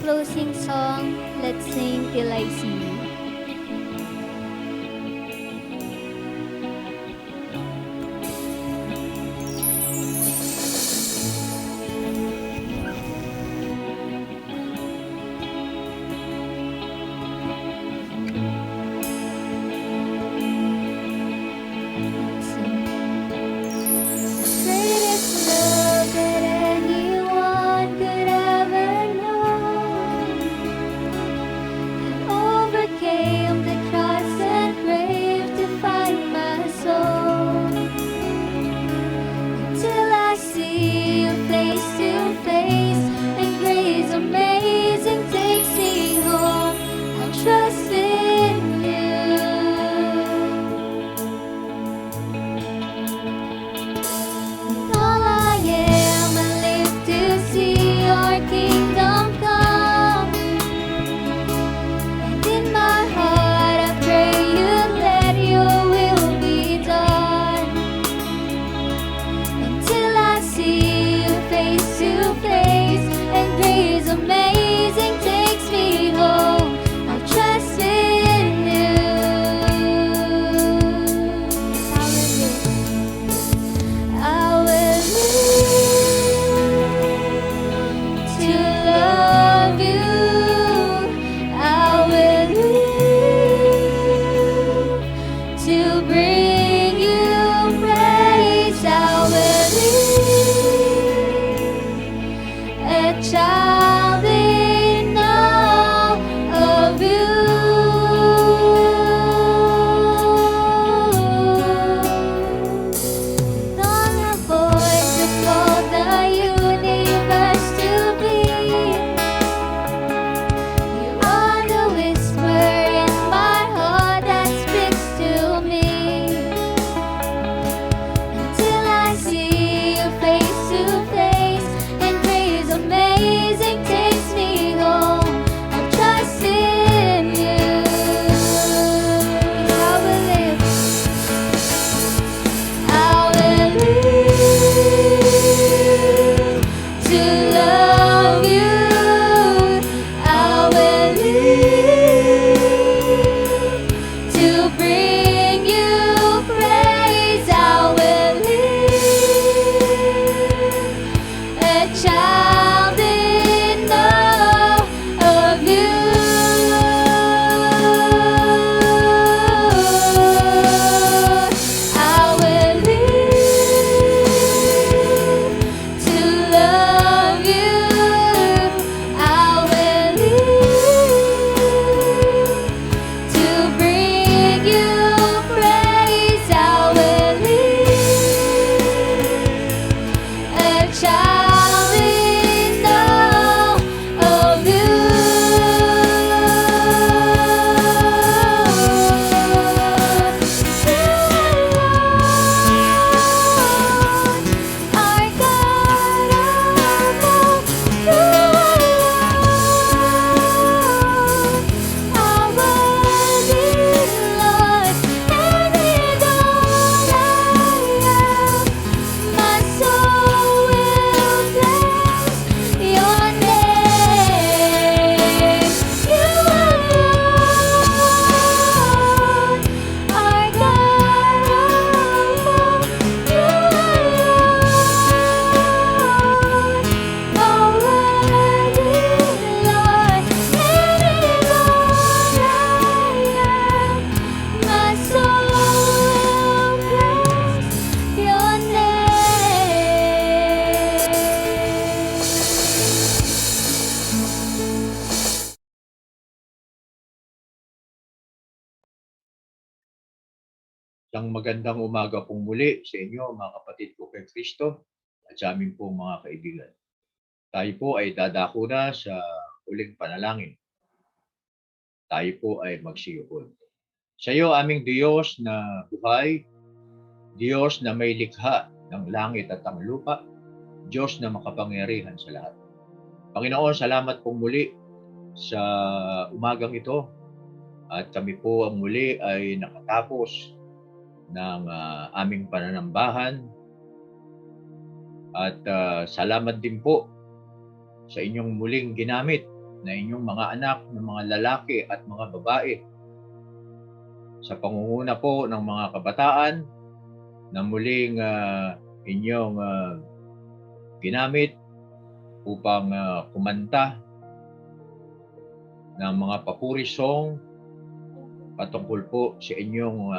closing song, Let's Sing Till I See You. Greatest love that anyone could ever know overcame the cross and grave to find my soul. Till I see you face to face, and grace amazing takes me home. I'll trust in you. All I am, I live to see your kingdom come. And in my heart, I pray you let your will be done. Until I see you face to face, and grace amazing takes me home. I'll trust in you. I will live to love you. I will live to bring you praise. I will live a child in awe of you. Long a voice to call the universe to be. You are the whisper in my heart that speaks to me. Until I see you face to face, and grace amazing takes me home. I'll trust in you. I will live. I will live to love you. I will live to bring you praise. I will live a child in awe of you. I will live to love you. I will live to bring you praise. I will live a child in awe of you. Our God of all, you alone are worthy, Lord, and in all I am, my soul will bless your name. You alone are God of all, you alone are worthy, Lord, and in all I am, my soul will bless your name. Isang magandang umaga pong muli sa inyo mga kapatid ko kay Kristo at sa amin pong mga kaibigan. Tayo po ay dadako na sa uling panalangin. Tayo po ay magsiyukod. Sa iyo aming Diyos na buhay, Diyos na may likha ng langit at ang lupa, Diyos na makapangyarihan sa lahat. Panginoon, salamat pong muli sa umagang ito at kami po ang muli ay nakatapos ng aming pananambahan at salamat din po sa inyong muling ginamit na inyong mga anak ng mga lalaki at mga babae. Sa pangunguna po ng mga kabataan na muling inyong ginamit upang kumanta ng mga papuri song patungkol po sa inyong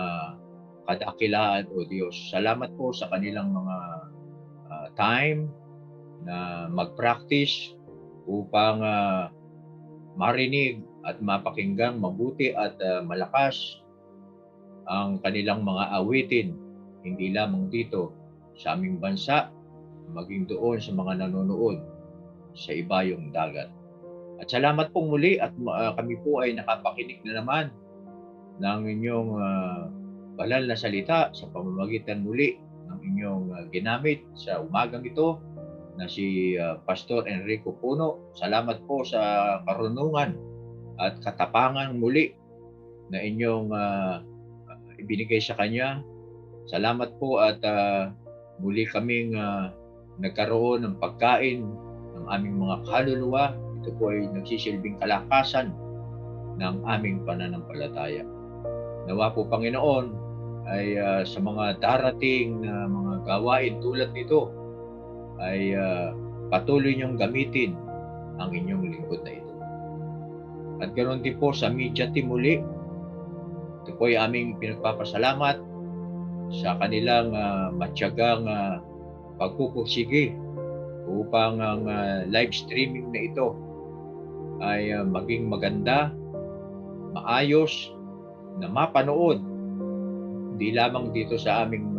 kadakilaan o Diyos. Salamat po sa kanilang mga time na mag-practice upang marinig at mapakinggang mabuti at malakas ang kanilang mga awitin, hindi lamang dito sa aming bansa, maging doon sa mga nanonood sa ibayong dagat. At salamat pong muli at kami po ay nakapakinig na naman ng inyong banal na salita sa pamamagitan muli ng inyong ginamit sa umagang ito na si Pastor Enrico Puno. Salamat po sa karunungan at katapangan muli na inyong ibinigay sa kanya. Salamat po at muli kaming nagkaroon ng pagkain ng aming mga kaluluwa. Ito po ay nagsisilbing kalakasan ng aming pananampalataya. Nawa po Panginoon ay sa mga darating na mga gawain tulad nito ay patuloy niyong gamitin ang inyong lingkod na ito. At ganoon din po sa media team muli. Ito po ay aming pinagpapasalamat sa kanilang matyagang pagpupursige upang ang live streaming na ito ay maging maganda, maayos, na mapanood hindi lamang dito sa aming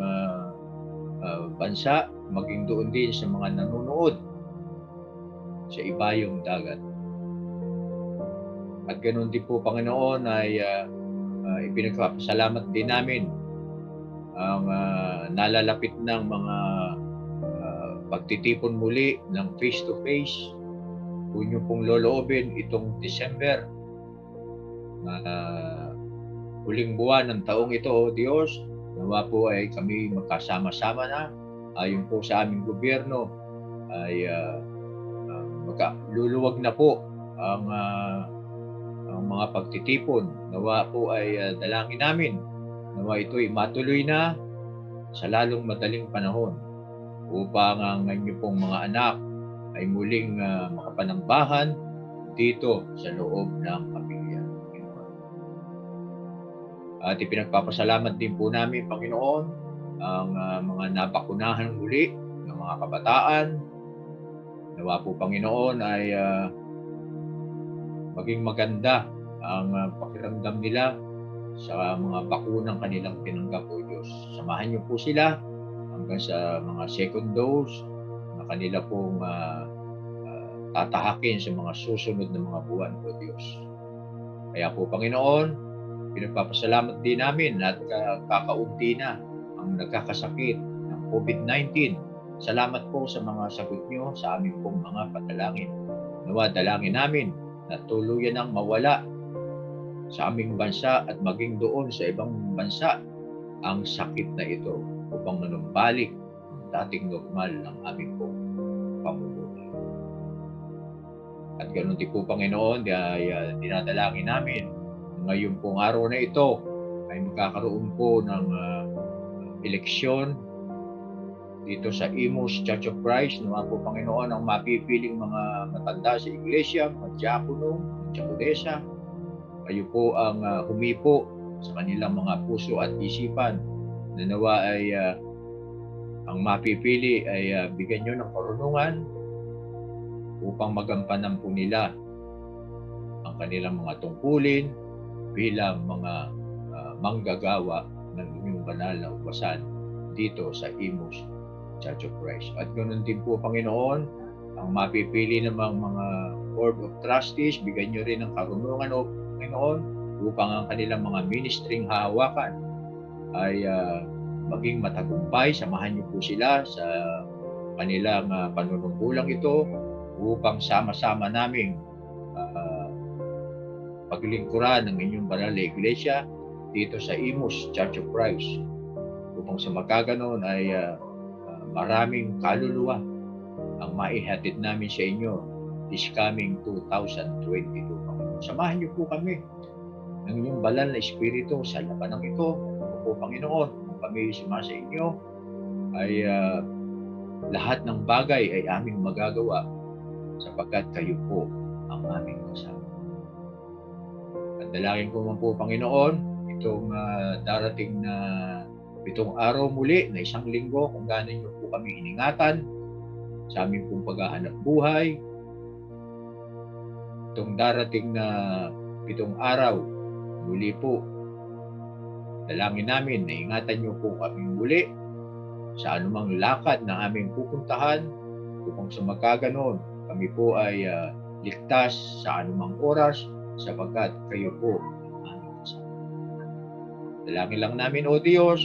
bansa, maging doon din sa mga nanonood sa ibayong dagat. At ganoon din po Panginoon ay ipinagpapasalamat din namin ang nalalapit ng mga pagtitipon muli ng face-to-face. Kung nyo pong loloobin itong December na huling buwan ng taong ito, O Diyos, nawa po ay kami magkasama-sama na ayon po sa aming gobyerno ay luluwag na po ang mga pagtitipon. Nawa po ay dalangin namin nawa ito ay matuloy na sa lalong madaling panahon upang ang inyo pong mga anak ay muling makapanambahan dito sa loob ng pamilya. At ipinagpapasalamat din po namin, Panginoon, ang mga nabakunahan muli ng mga kabataan. Nawa po, Panginoon, ay maging maganda ang pakiramdam nila sa mga bakunang kanilang tinanggap, O Diyos. Samahan niyo po sila hanggang sa mga second dose na kanila pong tatahakin sa mga susunod na mga buwan, O Diyos. Kaya po, Panginoon, pinagpapasalamat din namin at kakaunti na ang nagkakasakit ng COVID-19. Salamat po sa mga sagot niyo sa aming pong mga panalangin. Nawa dalangin namin na tuluyan ang mawala sa aming bansa at maging doon sa ibang bansa ang sakit na ito upang manumbalik ang dating normal ng aming pong pamumuhay. At ganoon din po, Panginoon, dinadalangin namin ngayon pong araw na ito ay magkakaroon po ng eleksyon dito sa Imus Church of Christ. Nawa po, Panginoon, ang mapipiling mga matanda sa iglesia, mga diakono, mga diakonesa. Kayo po ang humipo sa kanilang mga puso at isipan na nawa ay ang mapipili ay bigyan nyo ng karunungan upang magampanan po nila ang kanilang mga tungkulin bilang mga manggagawa ng inyong banal na ubasan dito sa Imus Church of Christ. At ganoon din po, Panginoon, ang mapipili namang mga Board of Trustees, bigyan nyo rin ng karunungan, O Panginoon, upang ang kanilang mga ministering hahawakan ay maging matagumpay. Samahan niyo po sila sa kanilang panunungkulang ito upang sama-sama naming paglingkuran ng inyong banal na iglesia dito sa Imus Church of Christ upang sa magkaganon ay maraming kaluluwa ang maihatid namin sa inyo this coming 2022. Panginoon, samahan niyo po kami ng inyong banal na Espiritu sa labanang ito. Ako po, Panginoon, kung kami sumasa inyo, ay lahat ng bagay ay aming magagawa sapagkat kayo po ang aming kasama. At dalangin ko man po, Panginoon, itong darating na 7 araw muli na 1 linggo, kung gaano niyo po kami iningatan sa aming pong paghahanap buhay. Itong darating na 7 araw, muli po, dalangin namin na ingatan niyo po kami muli sa anumang lakad na aming pupuntahan upang sa magkaganon kami po ay ligtas sa anumang oras sapagkat kayo po ang aming kasama. Dalangin lang namin, O Diyos,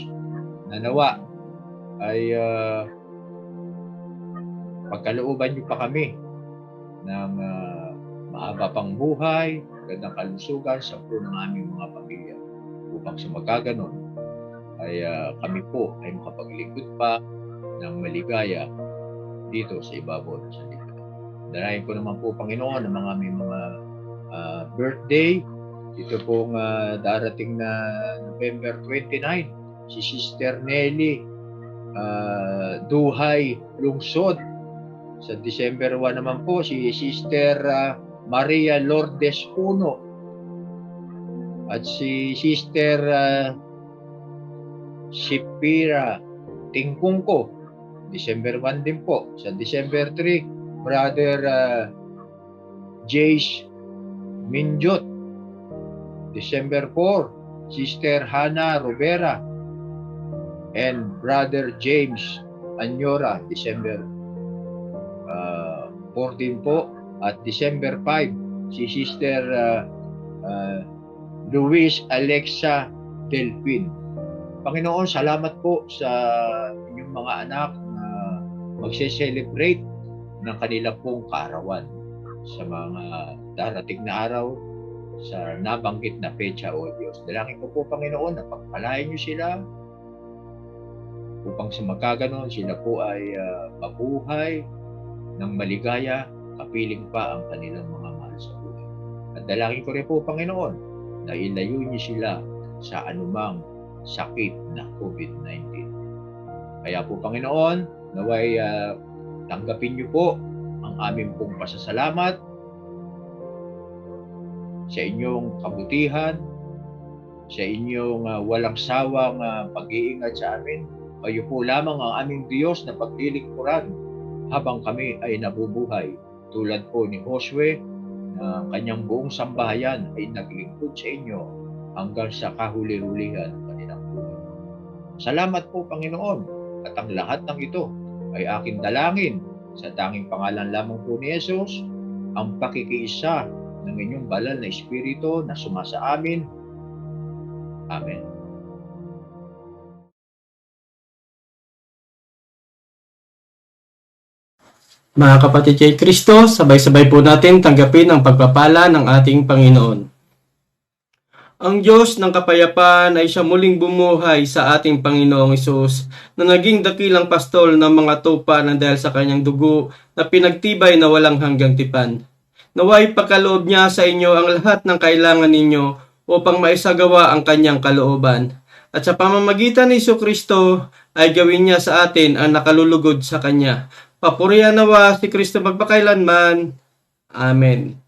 na nawa ay pagkalooban niyo pa kami ng mahaba pang buhay, magandang kalusugan sa po ng aming mga pamilya upang sa magkaganon ay kami po ay makapaglingkod pa ng maligaya dito sa ibabaw ng salita. Dalangin ko naman po, Panginoon, ang mga may mga birthday. Ito pong darating na November 29, si Sister Nelly Duhay Lungsod. Sa December 1 naman po, si Sister Maria Lourdes Puno. At si Sister Shipira Tingkungko, December 1 din po. Sa December 3, Brother Jace Minjot. December 4, Sister Hannah Robera and Brother James Anyora, December 14 po. At December 5, si Sister Luis Alexa Delpin. Panginoon, salamat po sa inyong mga anak na magse-celebrate ng kanila pong kaarawan sa mga darating na araw sa nabanggit na petsa, O Diyos. Dalangin ko po, Panginoon, na pagpalain niyo sila upang sa magkaganon sila po ay mabuhay ng maligaya, kapiling pa ang kanilang mga mahal sa buhay. At dalangin ko rin po, Panginoon, na ilayo niyo sila sa anumang sakit na COVID-19. Kaya po, Panginoon, naway tanggapin niyo po ang aming pong pasasalamat sa inyong kabutihan, sa inyong walang sawang pag-iingat sa amin. Kayo po lamang ang aming Diyos na paglilingkuran habang kami ay nabubuhay. Tulad po ni Josue, na kanyang buong sambahayan ay naglingkod sa inyo hanggang sa kahuli-hulihan ng kanilang buhay. Salamat po, Panginoon, at ang lahat ng ito ay aking dalangin sa tanging pangalan lamang po ni Jesus, ang pakikiisa ng inyong banal na Espiritu na sumasa amin. Amen. Mga kapatid kay Kristo, sabay-sabay po natin tanggapin ang pagpapala ng ating Panginoon. Ang Diyos ng kapayapaan ay siya muling bumuhay sa ating Panginoong Hesus na naging dakilang pastol ng mga tupa na dahil sa kanyang dugo na pinagtibay na walang hanggang tipan. Naway pagkaloob niya sa inyo ang lahat ng kailangan ninyo upang maisagawa ang kanyang kalooban. At sa pamamagitan ni Jesucristo ay gawin niya sa atin ang nakalulugod sa kanya. Papurihan nawa si Kristo magpakailanman. Amen.